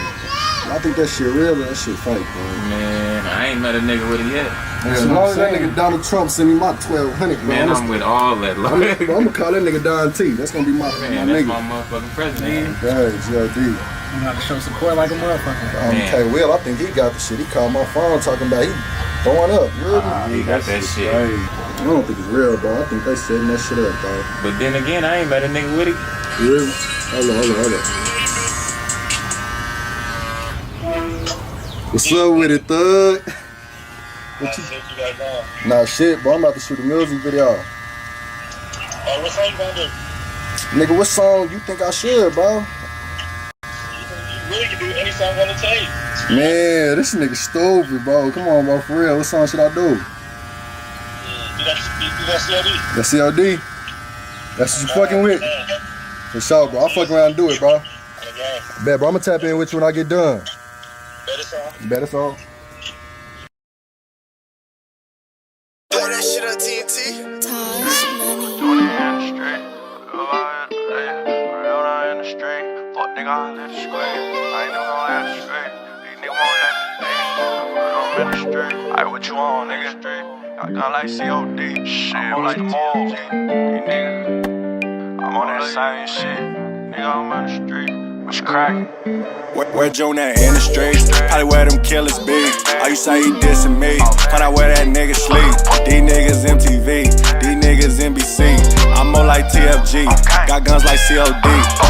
I think that shit real, but that shit fake, bro. Man, I ain't met a nigga with it yet. As long as that nigga Donald Trump send me my 1200, bro. Man, I'm with all that. I'm gonna call that nigga Don T. That's gonna be my Man, my that's nigga. my motherfucking president. Hey, GLD. You gotta show support like a motherfucker. K. Will, I think he got the shit. He called my phone talking about he throwing up. You heard me? He got that shit. I don't think it's real, bro. I think they setting that shit up, bro. But then again, I ain't met a nigga with it. Really? Hold on. What's up with it, thug? What you got going? Nah, shit, bro. I'm about to shoot a music video. What song you gonna do? Nigga, what song you think I should, bro? You really can do anything I want to tell you. Man, this nigga stupid, bro. Come on, bro, for real. What song should I do? You got COD? That's COD? That's what you fucking with? For sure, bro. I'll fuck around and do it, bro. Okay. Bet, bro. I'm gonna tap in with you when I get done. Better song. Throw that shit on TNT. Hey, what you on, nigga? I got like COD. Shit, I'm like the mall. These niggas, I'm on that same shit. Nigga, I'm on the street. What's crackin'? Where June at in the streets? Probably where them killers be. Oh, you say he dissing me? Find out where that nigga sleep. These niggas MTV, these niggas NBC. I'm more like TFG, got guns like COD.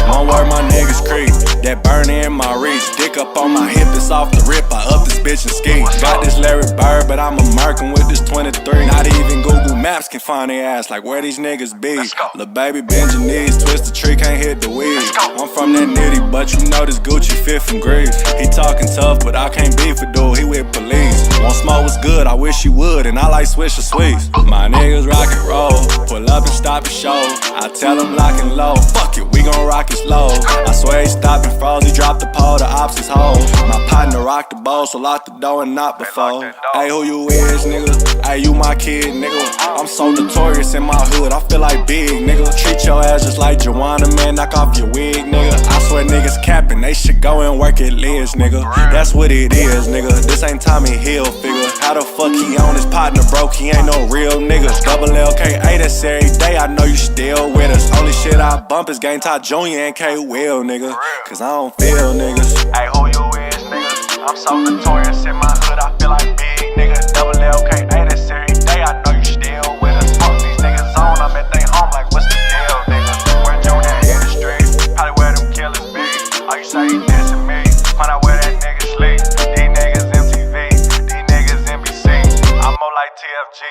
One word, my niggas creep. That burn in my reach. Dick up on my hip, it's off the rip. I up this bitch and ski. Got this Larry Bird, but I'm American with this 23. Not even Google Maps can find their ass. Like where these niggas be? Lil' baby bend your knees, twist the tree, can't hit the weed. I'm from that nitty, but you know this Gucci fit from Greece. He talking tough, but I can't beef a dude, he with police. One smoke was good, I wish he would, and I like Swisher Sweets. My niggas rock and roll, pull up and stop and show. I tell him lock and low, fuck it, we gon' rock it slow. I swear he stopped and froze, he dropped the pole, the ops is whole. My partner rocked the bowl, so lock the door and knock before. Hey, who you is, nigga? Hey, you my kid, nigga. I'm so notorious in my hood, I feel like big, nigga. Treat your ass just like Joanna, man, knock off your wig, nigga. I swear niggas capping, they should go and work at Liz, nigga. That's what it is, nigga. This ain't Tommy Hill figure. How the fuck he on his partner broke? He ain't no real nigga. Double LKA, that's every day. I know you still with us. Only shit I bump is Game Ty Jr. and K Will, nigga. Cause I don't feel niggas. Hey, who you is, nigga? I I'm so notorious in my hood, I feel like big nigga. Double LK, ain't it every day? I know you still with us. Fuck these niggas on, I'm at they home like what's the deal, nigga? Where June in the streets, probably where them killers be. All you say you dissing me, find out where that nigga sleep. These niggas MTV, these niggas NBC. I'm more like TFG,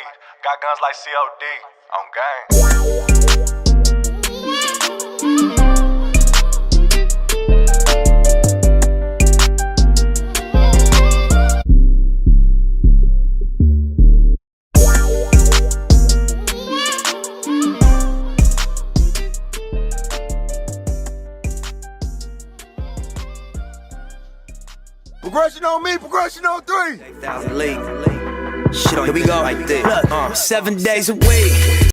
got guns like COD, on gang. Progression on me, progression on 3. 8,000 league. Shit on here we go. Like this. Look, 7 days a week.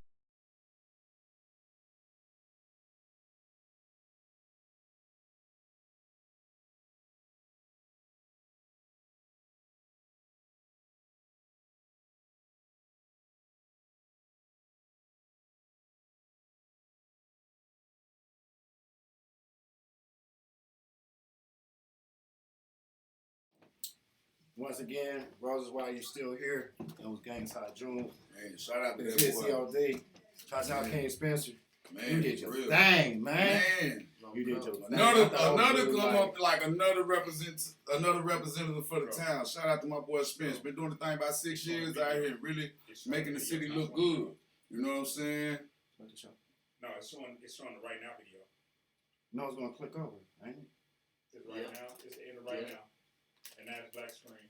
Once again, Roses, why you still here? That was Gang Ty June. Man, shout out to that boy. COD. Shout out King Spencer. Man, you did your real. thing, man. You did your thing. Another come up like another representative for the town. Shout out to my boy Spence. Been doing the thing about 6 years out here, really making the city look good. You know what I'm saying? No, it's showing the right now video. No, it's gonna click over, ain't it? It's right now. It's in the right now. And now it's black screen.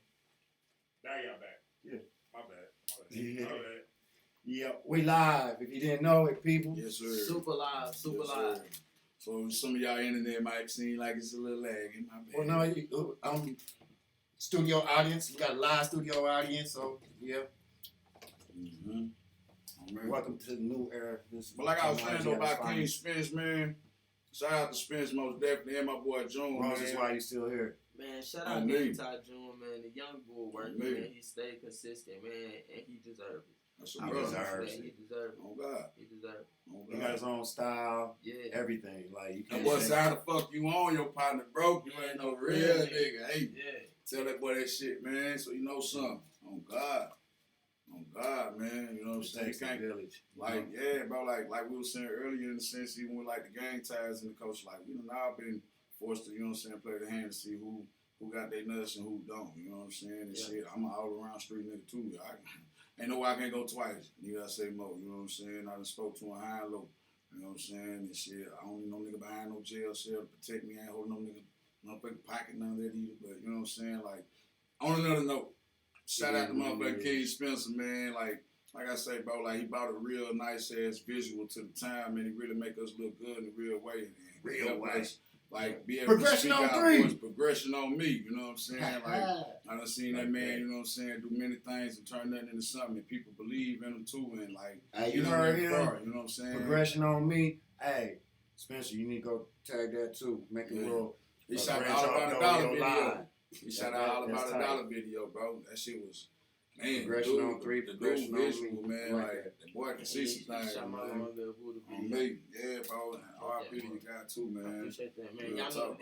Now y'all back. Yeah. My bad. Yeah. My bad. Yeah, we live. If you didn't know it, people. Yes, sir. Super live. Super Yes, live. sir. So some of y'all internet might seem like it's a little lagging. My bad. Well, no, studio audience. We got a live studio audience, so yeah. Welcome to the new era. But like I was saying though about King Spence, man. Shout out to Spence most definitely, and my boy June. Roses, why you still here? Man, shout out to Ty June, man. The young bull working, man. He stayed consistent, man, and he deserves it. He deserves it. He deserves it. Oh God. He deserves it. He got his own style. Yeah. Everything. Like you can't. What side the fuck you on? Your partner broke. You ain't no real nigga. Hey, yeah. Tell that boy that shit, man. So you know something. On God. On God, man. You know what I'm saying? Takes a village. Like, yeah, bro. Like we were saying earlier, in the sense, even with like the gang ties and the coach, like we done all been forced to, you know what I'm saying, play the hand to see who got their nuts and who don't. You know what I'm saying? And shit, I'm an all around street nigga too. Ain't no way I can't go twice. You gotta say more. You know what I'm saying? I done spoke to a high and low. You know what I'm saying? And shit, I don't need no nigga behind no jail cell to protect me. I ain't holding no nigga motherfucking pocket, none of that either. But you know what I'm saying? Like, on another note, shout out to motherfucking King Spencer, man. Like I say, bro, like he brought a real nice ass visual to the time, and he really make us look good in a real way. And real way. Like be able progression to speak on out 3. voice, progression on me. You know what I'm saying? Like I done seen that man, you know what I'm saying, do many things and turn that into something that people believe in him too. And like you heard him. You know what I'm saying? Progression on me. Hey, Spencer, you need to go tag that too. Make a little. He shot All About a Dollar video. He shot All About a Dollar video, bro. That shit was. Man, progression on 3, progression on visual, man. Like the boy can see some things, shot my man. on Me, yeah, bro. And RP to you guys too, man. I appreciate that, man. Y'all Y'all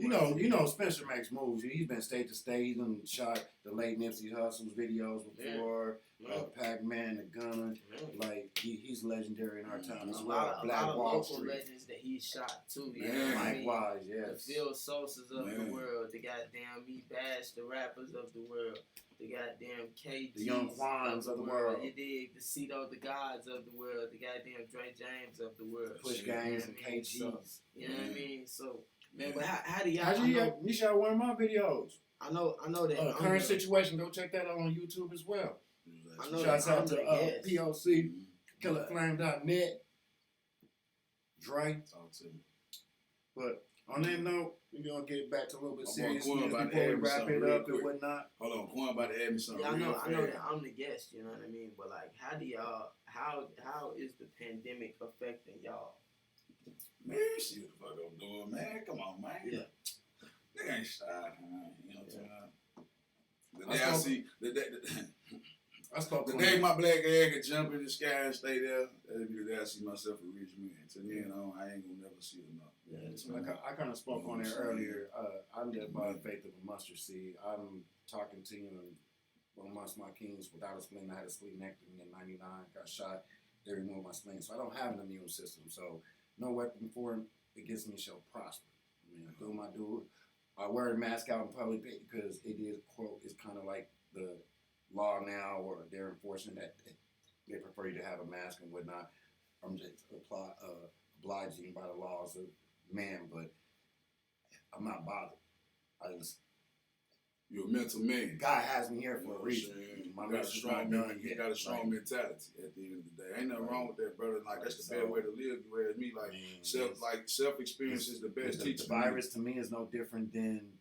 know You know, Spencer makes moves. He's been state to state. He's done shot the late Nipsey Hussle's videos before. Pac-Man, the Gunner. Like he's legendary in our time as well. A lot of local legends that he shot too. You know what I mean? Likewise, yes. The Phil Sosas of the world, the goddamn Me Bash, the rappers of the world, the goddamn KGs, the Young Quans of the world. You dig? The Cito, the Gods of the world, the goddamn Dre James of the world. Push Gangs and KGs. So, you know what I mean? So, man, but how do y'all? You shot one of my videos. I know that. Current situation. Go check that out on YouTube as well. I know. Shouts out to POC, KillerFlame.net, Dre. Talk to me. But on that note, we're gonna get back to a little bit serious before we wrap it up and whatnot. Hold on, Quan about to add me something. Yeah, I know that I'm the guest. You know what I mean? But like, how do y'all? How is the pandemic affecting y'all? Man, see what the fuck I'm doing, man. Come on, man. Yeah. Nigga ain't shy, man. You know what I'm saying? The day my black egg could jump in the sky and stay there, that'd be the day I see myself a rich man. Till then, I ain't gonna never see enough. I kind of spoke on it earlier. I live by the faith of a mustard seed. I'm talking to you amongst my kings without a spleen. I had a splenectomy in '99, got shot. They removed my spleen, so I don't have an immune system. So no weapon formed against me shall prosper. I mean, I do my do. I wear a mask out in public because it is, quote, it's kind of like the law now, or they're enforcing that they prefer you to have a mask and whatnot. I'm just obliging by the laws of man, but I'm not bothered. You're a mental man. God has me here for a reason. You got a strong mentality at the end of the day. Ain't nothing wrong with that, brother. Like, that's the best way to live. You heard me. Self experience is the best teacher. The virus to me is no different than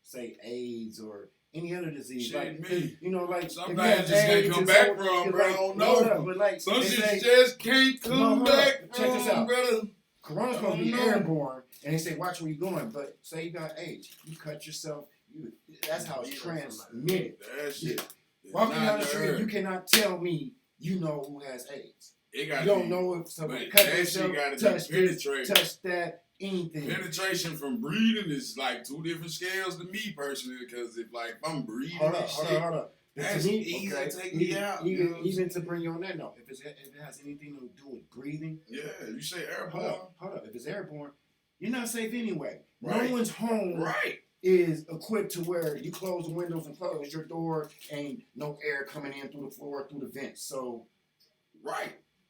say AIDS or any other disease. Shit, like me. You know, like sometimes just can't come back from, bro. I don't know. But like some shit just can't come back from. Check this out, brother. Corona's supposed to be airborne, and they say watch where you're going. But say you got AIDS, you cut yourself. That's how it's transmitted. That shit. Walking down the street, you cannot tell me you know who has AIDS. You don't know if somebody cut themselves, touch this, touch that, anything. Penetration from breathing is like two different scales to me personally, because if I'm breathing hold up. That's easy to take me out. Even to bring you on that note, if it has anything to do with breathing. Yeah, you say airborne. Hold up. If it's airborne, you're not safe anyway. Right. No one's home is equipped to where you close the windows and close your door and no air coming in through the floor, through the vents. So,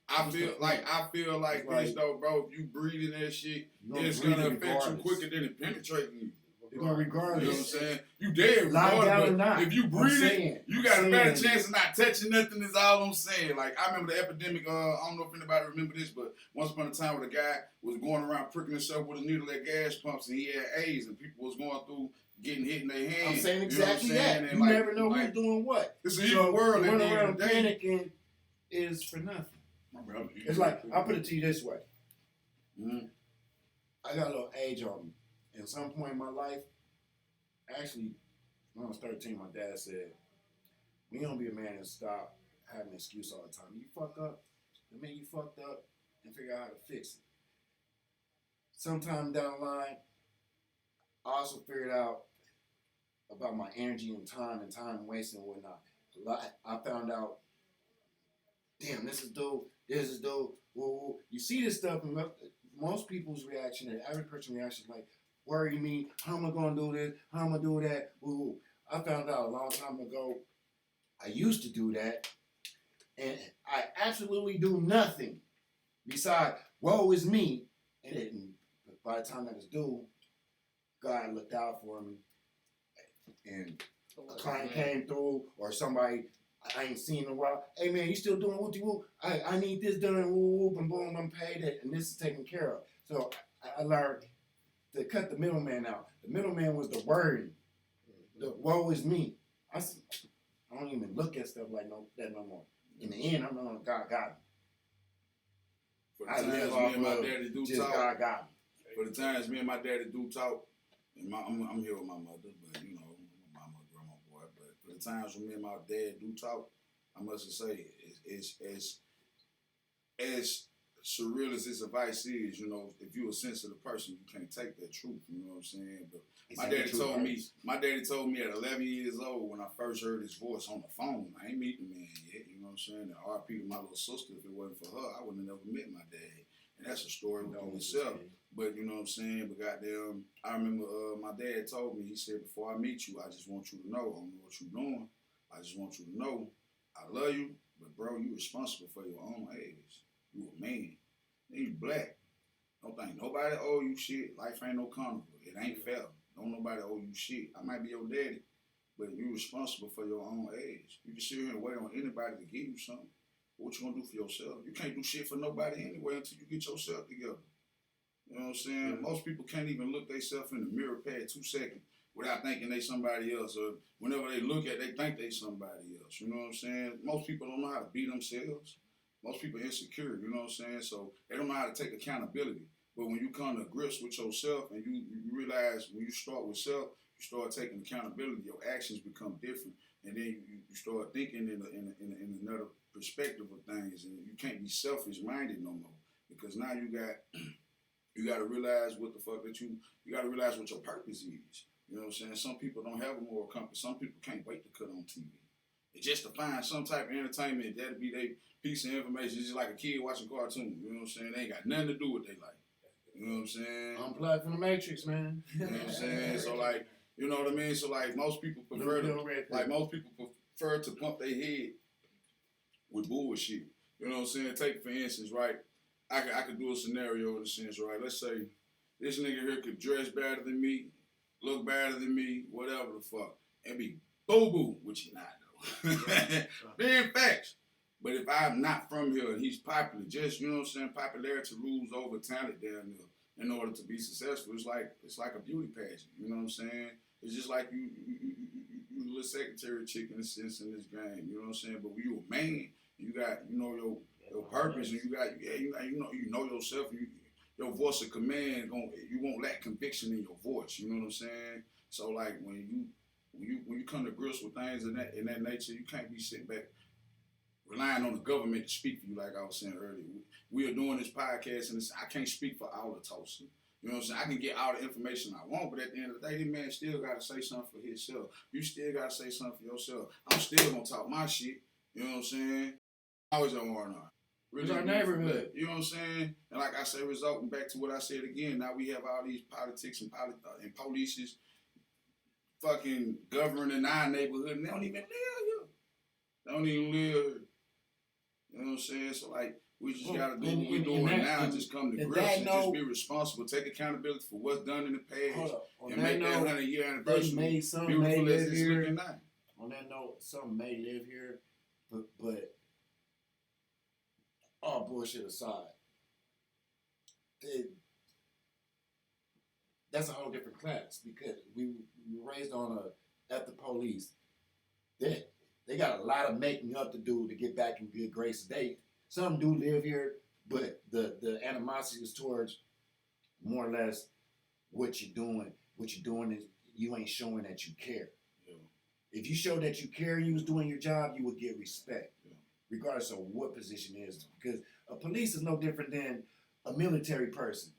I feel like this though, bro. If you breathing that shit, it's gonna affect you quicker than it penetrating you. You're gonna regardless. You know what I'm saying? You dead Lie down or regardless. not. If you breathing, you got a better chance of not touching nothing. Is all I'm saying. Like, I remember the epidemic. I don't know if anybody remember this, but once upon a time, where the guy was going around pricking himself with a needle at gas pumps, and he had AIDS, and people was going through getting hit in their hands. I'm saying exactly you know that. And you never know who's doing what. It's an evil world. Running around panicking is for nothing. It's like, I'll put it to you this way. I got a little age on me. At some point in my life, actually, when I was 13, my dad said, we don't be a man and stop having an excuse all the time. You fuck up, admit you fucked up, and figure out how to fix it. Sometime down the line, I also figured out about my energy and time wasting and whatnot. I found out, damn, this is dope. Whoa. You see this stuff, and most people's reaction, the average person's reaction is like, worry me, how am I going to do this? How am I going to do that? Woo. I found out a long time ago, I used to do that, and I absolutely do nothing besides, woe is me. And by the time that was due, God looked out for me, and a client came through, or somebody I ain't seen in a while. Hey man, you still doing whoop-de-whoop? I need this done, whoop, and boom, I'm paid it, and this is taken care of. So I learned to cut the middleman out. The middleman was the worry. The woe is me. I don't even look at stuff like that no more. In the end, I'm knowing God got me. For the times me and my daddy do talk. God got me. For the times me and my daddy do talk, and I'm here with my mother, but you know, my mother, grandma, boy. But for the times when me and my dad do talk, I must just say, it's as surreal as this advice is, you know, if you're a sensitive person, you can't take that truth, you know what I'm saying? But my daddy told me at 11 years old when I first heard his voice on the phone, I ain't meet the man yet, you know what I'm saying? The RP to my little sister, if it wasn't for her, I wouldn't have never met my dad. And that's a story within itself. But you know what I'm saying? But goddamn, I remember my dad told me, he said, before I meet you, I just want you to know, I don't know what you're doing. I just want you to know, I love you, but bro, you responsible for your own age. You a man. Then you black. Don't think nobody owe you shit. Life ain't no carnival. It ain't fair. Don't nobody owe you shit. I might be your daddy, but you responsible for your own age. You can sit here and wait on anybody to give you something. What you gonna do for yourself? You can't do shit for nobody anyway until you get yourself together. You know what I'm saying? Mm-hmm. Most people can't even look themselves in the mirror past 2 seconds without thinking they somebody else. Or whenever they look at it, they think they somebody else. You know what I'm saying? Most people don't know how to be themselves. Most people are insecure, you know what I'm saying? So they don't know how to take accountability. But when you come to grips with yourself and you realize when you start with self, you start taking accountability, your actions become different. And then you start thinking in another perspective of things. And you can't be selfish-minded no more. Because now you got You got to realize what the fuck that you got to realize what your purpose is. You know what I'm saying? Some people don't have a moral compass. Some people can't wait to cut on TV. It's just to find some type of entertainment. That'll be their piece of information. It's just like a kid watching a cartoon. You know what I'm saying? They ain't got nothing to do with their life. You know what I'm saying? Unplugged from the Matrix, man. You know what I'm saying? So like, you know what I mean? So like most people prefer to pump their head with bullshit. You know what I'm saying? Take for instance, right? I could do a scenario in a sense, right? Let's say this nigga here could dress better than me, look better than me, whatever the fuck, and be boo-boo, which he not though. Being facts. But if I'm not from here and he's popular, just, you know what I'm saying, popularity rules over talent down there. In order to be successful, it's like a beauty pageant. You know what I'm saying? It's just like you a little secretary chick in a sense in this game. You know what I'm saying? But when you a man, you got your purpose, and you know yourself. Your voice of command you won't lack conviction in your voice. You know what I'm saying? So like when you come to grips with things in that nature, you can't be sitting back relying on the government to speak for you, like I was saying earlier. We are doing this podcast, and I can't speak for all of Tulsa. You know what I'm saying? I can get all the information I want, but at the end of the day, this man still got to say something for himself. You still got to say something for yourself. I'm still going to talk my shit. You know what I'm saying? Always on R&R. It's our neighborhood. You know what I'm saying? And like I said, resulting back to what I said again, now we have all these politics and polices fucking governing our neighborhood, and they don't even live here. They don't even live here. You know what I'm saying? So like, we just gotta do what we're doing now. Just come to grips and just be responsible. Take accountability for what's done in the past, and make that 100-year anniversary beautiful as it's looking now. On that note, some may live here, but all bullshit aside, that's a whole different class because we were raised on at the police. They got a lot of making up to do to get back in good graces. Some do live here, but the animosity is towards more or less what you're doing. What you're doing is you ain't showing that you care. Yeah. If you show that you care and you was doing your job, you would get respect, regardless of what position it is. Because a police is no different than a military person.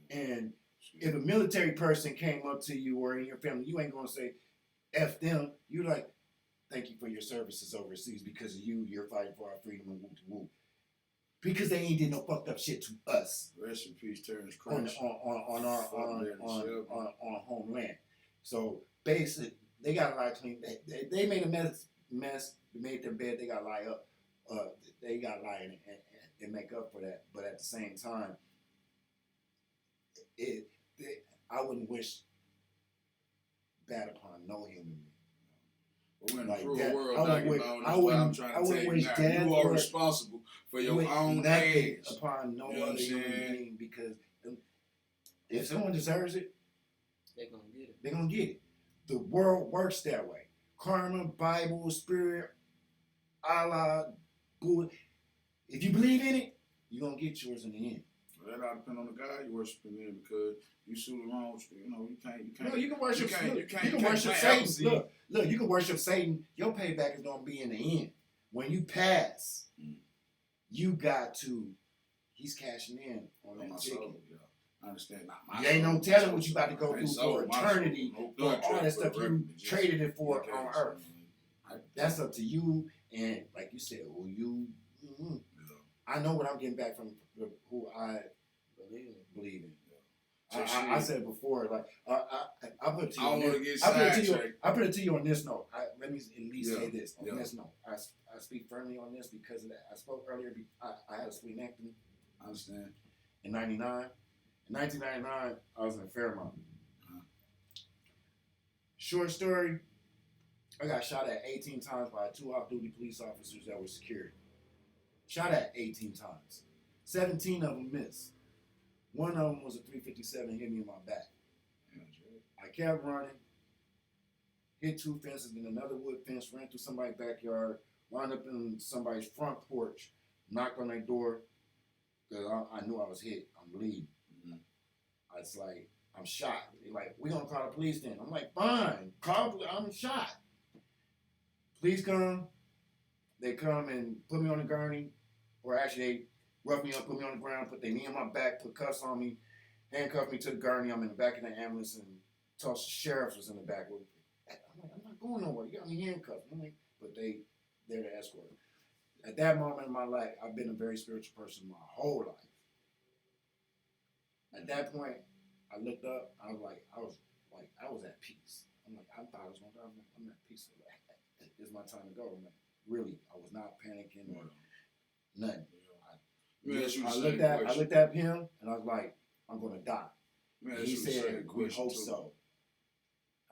And if a military person came up to you or in your family, you ain't gonna say F them. You like, thank you for your services overseas. Because of you, you're fighting for our freedom and whoop-de-whoop. Because they ain't did no fucked up shit to us. Rest in peace, Terrence Crunch. On our homeland. So basically, they got a lot of clean. They made a mess. They made their bed. They got to lie up. They got to lie and make up for that. But at the same time, I wouldn't wish bad upon no human being. But we're in a cruel world, I wouldn't wish death. You are responsible for your own age upon no other human being, because if someone deserves it, they're gonna get it. They're gonna get it. The world works that way. Karma, Bible, Spirit, Allah, Buddha. If you believe in it, you're gonna get yours in the end. Well, that all depends on the God you worshiping in, because you sue the wrong, you can't. No, you can worship. You can worship Satan. Look, you can worship Satan. Your payback is gonna be in the end. When you pass, you got to. He's cashing in on that ticket. Soul, yeah. I understand. Not my you ain't no telling what you about to go through for eternity, for all that stuff you traded it for on earth. That's up to you, and like you said, who you. Mm-hmm. Yeah. I know what I'm getting back from who I believe in. I said before, like I put it to you. I put it to you on this note. Let me at least say this on this note. I speak firmly on this because of that. I spoke earlier. I had a splenectomy. I understand. In 99. In 1999, I was in Fairmont. Short story, I got shot at 18 times by 2 off-duty police officers that were security. Shot at 18 times. 17 of them missed. One of them was a 357, hit me in my back. I kept running, hit 2 fences, then another wood fence, ran through somebody's backyard, wound up in somebody's front porch, knocked on their door, because I knew I was hit. I'm bleeding. I was like, I'm shot. They're like, we're going to call the police then. I'm like, fine, call the police. I'm shot. Police come. They come and put me on the gurney, or actually they rough me up, put me on the ground, put their knee on my back, put cuffs on me, handcuffed me to the gurney. I'm in the back of the ambulance, and Tulsa Sheriff was in the back. I'm like, I'm not going nowhere. You got me handcuffed. I'm like, but they're the escort. At that moment in my life, I've been a very spiritual person my whole life. At that point, I looked up. I was at peace. I'm like, I thought I was gonna die. I'm at peace. It's my time to go. I'm like, really, I was not panicking or nothing. I looked at him and I was like, I'm gonna die. He said, we hope so.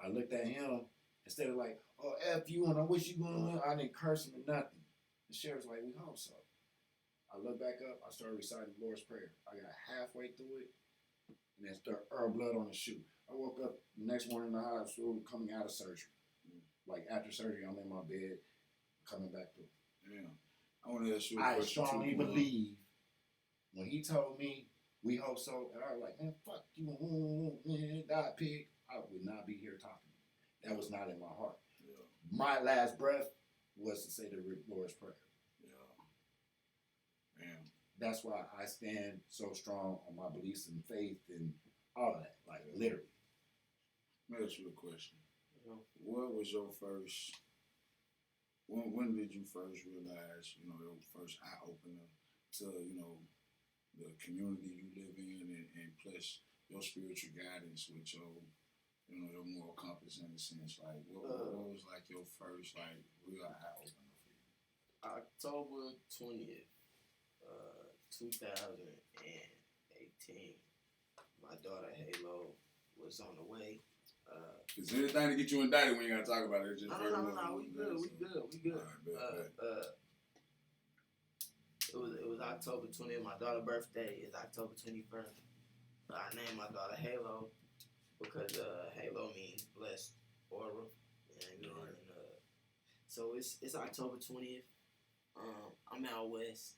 I looked at him instead of like, oh F you and I wish you going. I didn't curse him or nothing. The sheriff's like, we hope so. I looked back up. I started reciting the Lord's Prayer. I got halfway through it, and then started blood on the shoe. I woke up the next morning in the hospital coming out of surgery. Like after surgery, I'm in my bed, coming back through. Yeah. I want to ask you a question. I strongly believe when he told me, we hope so, and I was like, man, fuck you, man, die pig, I would not be here talking to you. That was not in my heart. Yeah. My last breath was to say the Lord's Prayer. Yeah. Man. That's why I stand so strong on my beliefs and faith and all of that, like literally. Let me ask you a question. What was your first, when did you first realize, your first eye-opener to, the community you live in and plus your spiritual guidance with your, your moral compass in a sense? Like, what was like your first, like, real eye-opener for you? October 20th, 2018. My daughter Halo was on the way. Is there anything to get you indicted when you gotta talk about it? Just no, we good. Right, it was October 20th. My daughter's birthday is October 21st. I named my daughter Halo because Halo means blessed aura. So it's October 20th. I'm out west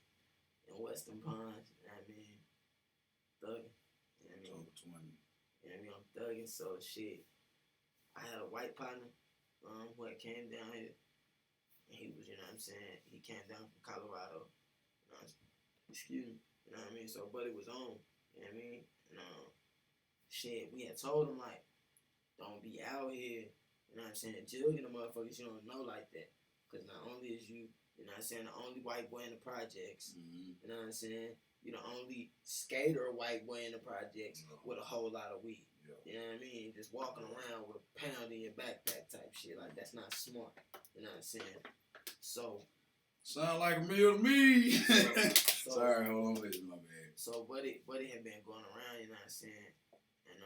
in Western Pines. Thugging. October 20th. I'm thugging. So shit. I had a white partner who had came down here. And he was, he came down from Colorado. Excuse me. You know what I mean? So buddy was on. You know what I mean? And shit, we had told him like, don't be out here, jugging the motherfuckers you don't know like that. Cause not only is you the only white boy in the projects, you know what I'm saying? You're the only skater white boy in the projects with a whole lot of weed. You know what I mean? Just walking around with a pound in your backpack type shit. Like, that's not smart. You know what I'm saying? So. Sound like a meal to me. Sorry, hold on, listen, my bad. So, buddy had been going around, you know what I'm saying? And,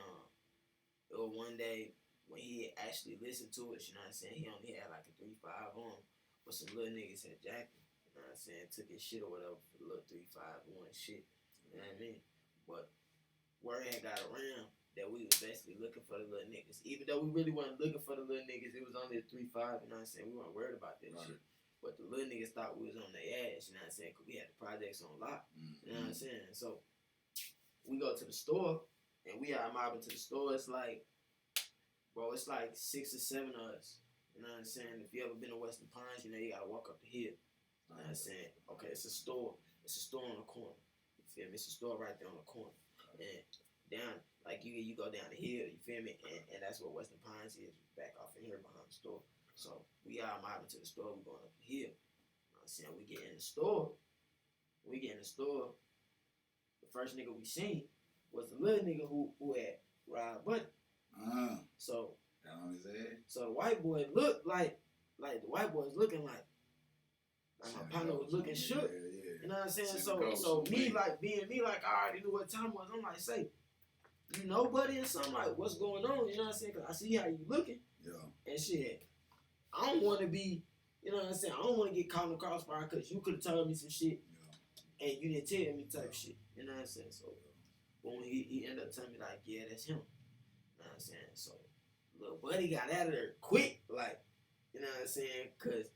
it was one day when he actually listened to it, you know what I'm saying? He only had like a 3.5 on, but some little niggas had jacked him. You know what I'm saying? Took his shit or whatever for the little 3.5 on shit. You know what I mean? But word had got around that we was basically looking for the little niggas. Even though we really wasn't looking for the little niggas, it was only a 3.5, you know what I'm saying? We weren't worried about that shit. But the little niggas thought we was on their ass, you know what I'm saying? Because we had the projects on lock, you know what I'm saying? So we go to the store, and we are mobbing to the store. It's like, bro, it's like 6 or 7 of us. You know what I'm saying? If you ever been to Western Pines, you gotta walk up the hill. You know what I'm saying? Okay, it's a store. It's a store on the corner. You feel me? It's a store right there on the corner. And down, like you go down the hill, you feel me? And that's what Western Pines is, back off in here behind the store. So we are mobbing to the store, we going up the hill. You know what I'm saying? We get in the store. The first nigga we seen was the little nigga who had robbed Buddy. So down on his head. So the white boy looked like the white boy was looking like my partner was looking shook. Yeah. You know what I'm saying? So me like being me like I already knew what time it was. I'm like, say, you know, buddy, or something like what's going on? You know what I'm saying? Cause I see how you looking. Yeah. And shit, I don't want to be, you know what I'm saying? I don't want to get caught in the crossfire because you could have told me some shit and you didn't tell me type shit. You know what I'm saying? So when he ended up telling me like, yeah, that's him. You know what I'm saying? So little buddy got out of there quick, like, you know what I'm saying? Cause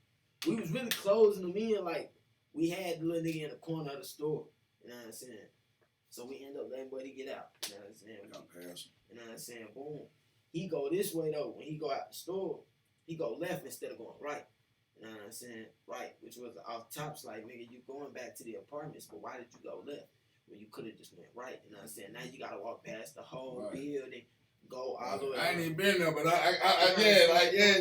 we was really closing him in, like we had the little nigga in the corner of the store. You know what I'm saying? So we end up letting buddy get out. You know what I'm saying? You know what I'm saying? Boom. He go this way though. When he go out the store, he go left instead of going right. You know what I'm saying? Right, which was off tops like, nigga, you going back to the apartments, but why did you go left? when you could have just went right. You know what I'm saying? Now you gotta walk past the whole building, go all the way. I ain't around. even been there, but you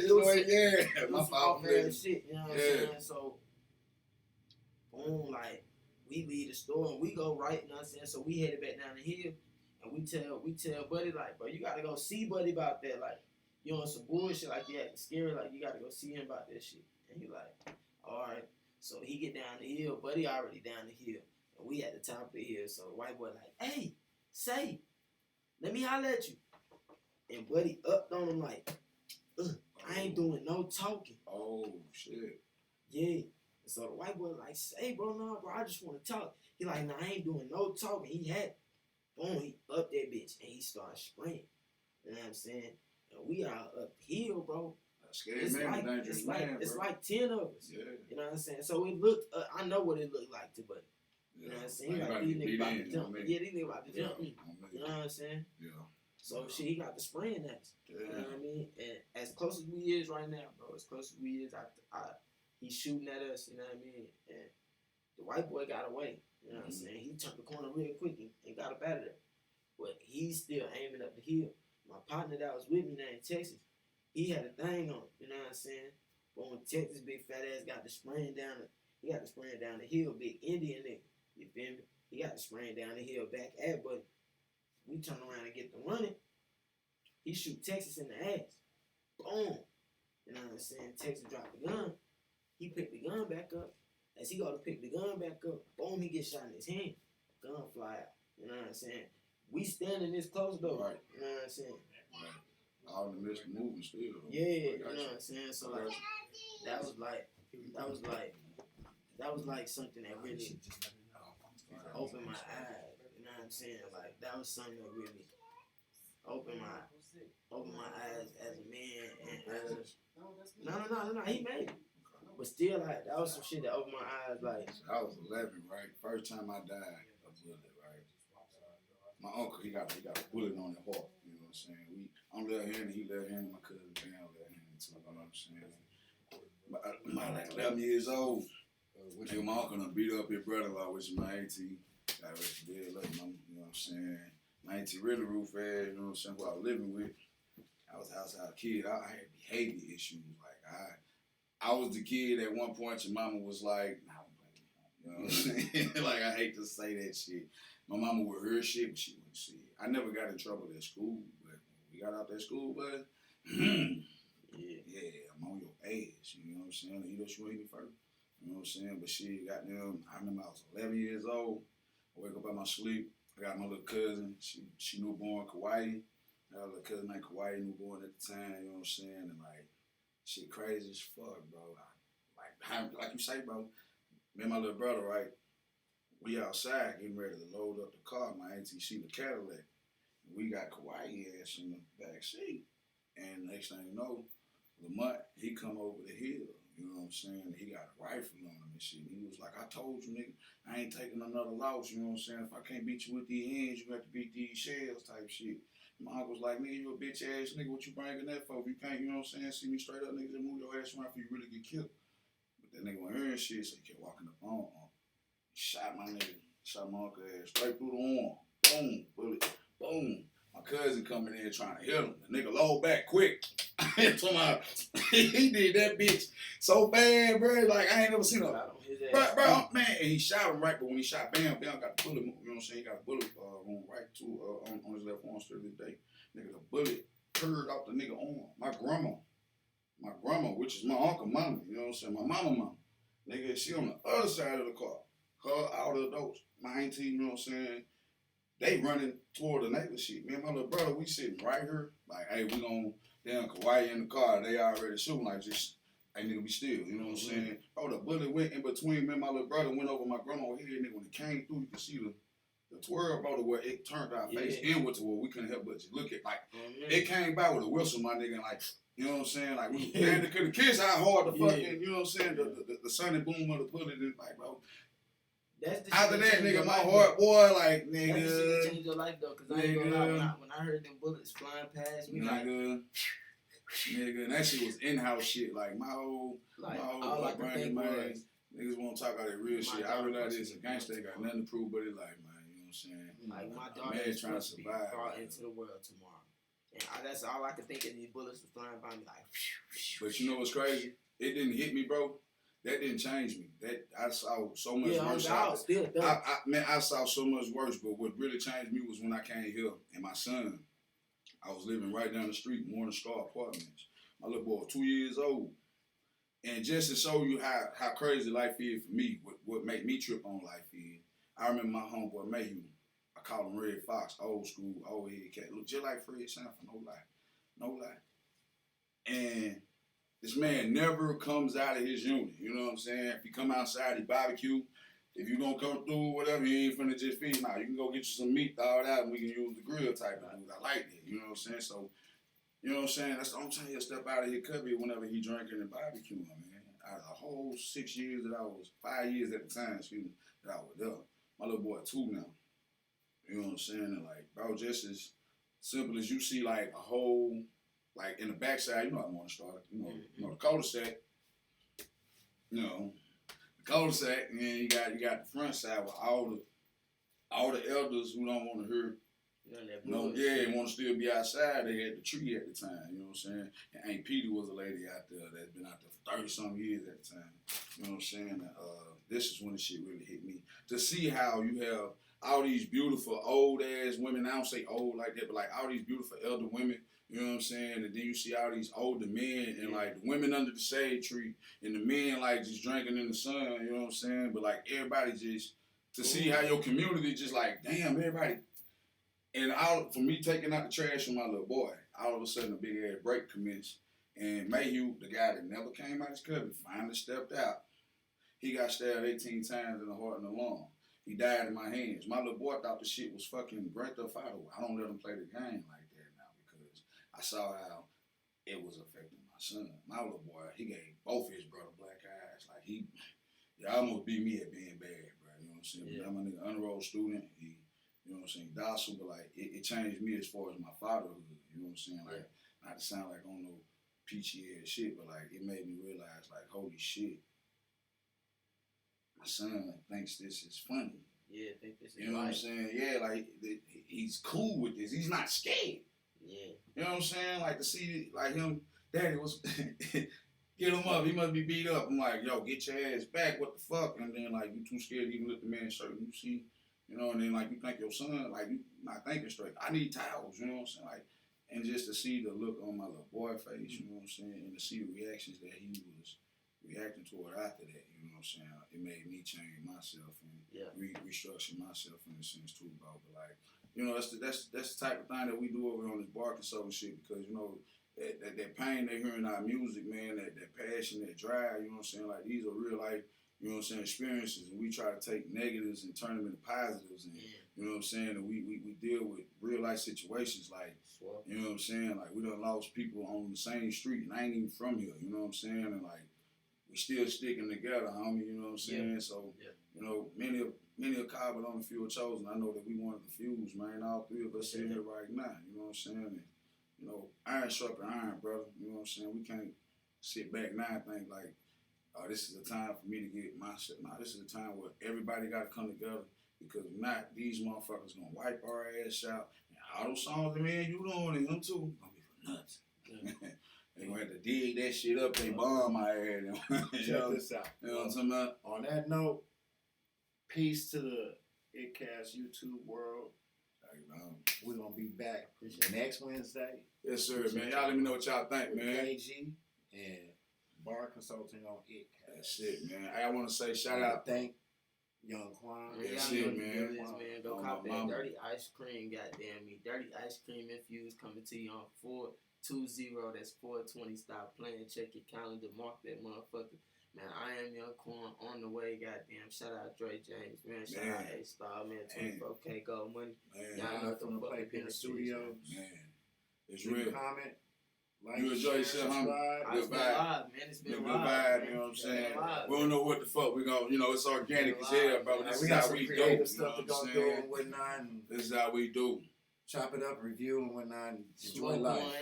know, my fault. Shit, you know what I'm saying? So, boom, like we leave the store and we go right. You know what I'm saying? So we headed back down the hill, and we tell Buddy like, bro, you gotta go see Buddy about that. Like, you on some bullshit, like you acting scary, like you gotta go see him about that shit. And he like, all right. So he get down the hill, Buddy already down the hill, and we at the top of the hill. So the white boy like, hey, say, let me holler at you. And Buddy upped on him like, I ain't doing no talking. Oh shit. Yeah. So the white boy like, say, bro, no, bro, I just want to talk. He like, nah, I ain't doing no talking. He had, boom, he up that bitch and he started spraying. You know what I'm saying? And we are uphill, bro. It's like 10 of us. Yeah. You know what I'm saying? So it looked, I know what it looked like to Buddy. You know what I'm saying? Like, these niggas about to jump me. Yeah, these niggas about to jump me. You know what I'm saying? Yeah. So shit, he got the spraying axe. You know what I mean? And as close as we is right now, bro, as close as we is, he's shooting at us, you know what I mean? And the white boy got away. You know what I'm saying? He turned the corner real quick and got up out of there. But he's still aiming up the hill. My partner that was with me now in Texas, he had a thing on, you know what I'm saying? But when Texas big fat ass got the spraying down the hill, big Indian nigga. You feel me? He got the spraying down the hill back at Buddy. We turn around and get the running. He shoot Texas in the ass. Boom. You know what I'm saying? Texas dropped the gun. He picked the gun back up. As he go to pick the gun back up, boom, he gets shot in his hand. Gun fly out. You know what I'm saying? We standing this close though. Right. You know what I'm saying? Right. All the missed moving still. Yeah, you know what I'm saying? So like that was like something that really opened my eyes. You know what I'm saying? Like that was something that really opened my eyes as a man and as no, he made it. But still, like, that was some shit that opened my eyes, like. I was 11, right? First time I died, a bullet, right? My uncle, he got a bullet on his heart, you know what I'm saying? I'm left-handed, he left-handed, my cousin down left-handed too, you know what I'm saying? I'm like 11 years old, and my uncle done beat up his brother-in-law, which is my auntie. Got arrested dead, like, you know what I'm saying? My auntie really roof ass, you know what I'm saying, who I was living with. I was a household kid. I had behavior issues. Like, I was the kid at one point your mama was like, nah, you know what I'm saying? Like, I hate to say that shit. My mama would hear shit, but she wouldn't see it. I never got in trouble at school, but when we got out that school, but yeah, I'm on your ass. You know what I'm saying? You know, she wouldn't hit me first. You know what I'm saying? But she got them. I remember I was 11 years old. I wake up out my sleep. I got my little cousin. She newborn Kauai. I got a little cousin named Kauai, newborn at the time. You know what I'm saying? And like, shit crazy as fuck, bro. Like you say, bro. Me and my little brother, right? We outside getting ready to load up the car. My auntie, she the Cadillac. We got Kauai ass in the back seat. And next thing you know, Lamont, he come over the hill. You know what I'm saying? He got a rifle on him and shit. He was like, I told you, nigga, I ain't taking another loss. You know what I'm saying? If I can't beat you with these hands, you got to beat these shells type shit. My uncle was like, nigga, you a bitch ass nigga. What you bringing that for? If you can't, you know what I'm saying? See me straight up, nigga, just move your ass around before you really get killed. But that nigga wasn't hearing shit, so he kept walking up on him. He shot my nigga, shot my uncle ass straight through the arm. Boom, bullet, boom. My cousin coming in trying to hit him. The nigga low back quick. He did that bitch so bad, bro. Like, I ain't never seen him. Bro, man, and he shot him right, but when he shot Bam got the bullet, you know what I'm saying? He got a bullet right to on his left arm still this day. Nigga, the bullet curved off the nigga arm. My grandma, which is my uncle mama, you know what I'm saying? My mama. Nigga, she on the other side of the car. Her, all the adults. My auntie, you know what I'm saying? They running toward the neighbor shit. Me and my little brother, we sitting right here. Like, hey, we gonna, damn, Kauai in the car. They already shooting like this. Hey, nigga, be still. You know what I'm saying? Oh, the bullet went in between me and my little brother, went over my grandma's head. Nigga, when it came through, you could see the twirl, bro, to where it turned our face inward to where we couldn't help but just look at, like, it came by with a whistle, my nigga, and like, you know what I'm saying? Like, we couldn't kiss how hard the fucking, you know what I'm saying? The sonic boom of the bullet is like, bro. After that, nigga, my heart, boy, like, nigga. That's the shit that changed your life, though, because I ain't gonna lie, when I heard them bullets flying past me, nigga, and that shit was in-house shit. Like, my whole brain, man, niggas won't talk about that real shit. I realize it's a gangster, ain't got nothing to prove, but it's like, man, you know saying? Like my A daughter man is trying to supposed to be survive. brought into the world tomorrow. And that's all I could think of. These bullets were flying by me like. But you know what's crazy? It didn't hit me, bro. That didn't change me. That I saw so much worse. I saw so much worse. But what really changed me was when I came here and my son. I was living right down the street, Morning Star Apartments. My little boy was 2 years old. And just to show you how crazy life is for me, what made me trip on life is, I remember my homeboy Mayhew. I call him Red Fox, old school, old head cat. Look just like Fred Sanford, no lie. And this man never comes out of his unit. You know what I'm saying? If he come outside, he barbecue. If you gonna come through, whatever, you ain't finna just feed. Now you can go get you some meat, thaw it out, and we can use the grill type of dude. I like that. You know what I'm saying? So, you know what I'm saying? That's the only time he'll step out of his cubby whenever he drinking and barbecuing, man. Out of the whole 6 years that I was, 5 years at the time, that I was there. My little boy 2 now. You know what I'm saying? And like, bro, just as simple as you see like a whole, like in the backside, you know how Morning Star, you know the cul-de-sac, you know, the cul-de-sac, and then you got the front side with all the elders who don't want to hear, want to still be outside. They had the tree at the time, you know what I'm saying? And Aunt Petey was a lady out there that's been out there for 30-some years at the time, you know what I'm saying? And, this is when the shit really hit me. To see how you have all these beautiful old ass women, I don't say old like that, but like all these beautiful elder women, you know what I'm saying? And then you see all these older men and like the women under the shade tree and the men like just drinking in the sun, you know what I'm saying? But like everybody just, to see how your community just like, damn, everybody. And for me taking out the trash from my little boy, all of a sudden a big ass break commenced. And Mayhew, the guy that never came out his cubby, finally stepped out. He got stabbed 18 times in the heart and the lung. He died in my hands. My little boy thought the shit was fucking Grand Theft Auto. I don't let him play the game like that now because I saw how it was affecting my son. My little boy, he gave both his brother black eyes. Like he almost beat me at being bad, bro. You know what I'm saying? Yeah. I'm a nigga unenrolled student. He, you know what I'm saying, docile, but like it changed me as far as my fatherhood. You know what I'm saying? Like not to sound like I don't know peachy ass shit, but like it made me realize like holy shit. My son thinks this is funny. Yeah, I think this is You know what I'm saying? Yeah, like he's cool with this. He's not scared. Yeah. You know what I'm saying? Like to see like him, daddy was get him up. He must be beat up. I'm like, yo, get your ass back. What the fuck? And then like you too scared to even lift the man's shirt. You see, you know, and then like you think your son, like you not thinking straight. I need towels. You know what I'm saying? Like, and just to see the look on my little boy face. You know what I'm saying? And to see the reactions that he was reacting toward after that, you know what I'm saying? It made me change myself and restructure myself in a sense too, bro. But like, you know, that's the type of thing that we do over on this bar consulting shit because, you know, that pain they hear in our music, man, that passion, that drive, you know what I'm saying? Like these are real life, you know what I'm saying, experiences, and we try to take negatives and turn them into positives, and you know what I'm saying, and we deal with real life situations, like, you know what I'm saying, like we done lost people on the same street, and I ain't even from here, you know what I'm saying, and like, we still sticking together, homie, you know what I'm saying? Yeah. So, you know, many a carbon on the few chosen. I know that we one of the few, man. All three of us sitting here right now, you know what I'm saying? And, you know, iron sharpen iron, brother. You know what I'm saying? We can't sit back now and think like, oh, this is the time for me to get my shit. Nah, this is the time where everybody got to come together because if not, these motherfuckers going to wipe our ass out. And all those songs that, man, you doing and them too, going to be for nuts. Yeah. They gonna have to dig that shit up. They bomb my ass. Check this out. You know what I'm talking about? On that note, peace to the iiTT YouTube world. We're gonna be back next Wednesday. Yes, sir, man. Y'all let me know what y'all think, man. KG and Bar Consulting on iiTT. That's it, man. I want to say shout out. Thank Young Quan. That's it, man. Go cop that dirty ice cream, goddamn me. Dirty ice cream infused coming to you on 420. That's 420. Stop playing. Check your calendar. Mark that motherfucker. Man, I am Young Quan on the way. Goddamn. Shout out Dre James, man. Shout out A-Star, man. 24K Gold Money. Y'all know from the play in the studio. Man, it's real. Comment. Like, you enjoy yourself, homie. Good vibe. Man, it's been good live, vibe, you know what I'm saying? We don't know what the fuck we gonna, you know, it's organic as hell, bro. This is how we do. Stuff to go do and whatnot. This is how we do. chop it up, review and whatnot, and enjoy Smoke life. one.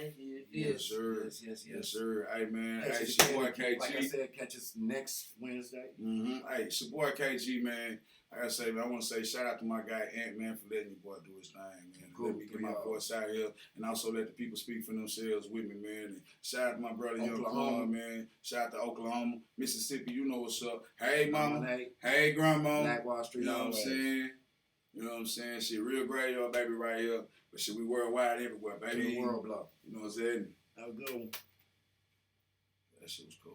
Yes, sir. Yes. Sir. Hey, man. Catch Hey, us it's your boy again. KG. Like I said, catch us next Wednesday. Hey, it's your boy KG, man. Like I say, man, I want to say shout out to my guy Ant, man, for letting your boy do his thing, man. Cool. Let me get my voice out here and also let the people speak for themselves with me, man. And shout out to my brother Young Corn, man. Shout out to Oklahoma, Mississippi. You know what's up. Hey, mama. Hey, grandma. Black Wall Street. You know what I'm saying? You know what I'm saying? Shit, real great, y'all, baby, right here. But shit, we worldwide everywhere, baby. The world blow. You know what I'm saying? Have a good one. That shit was cool.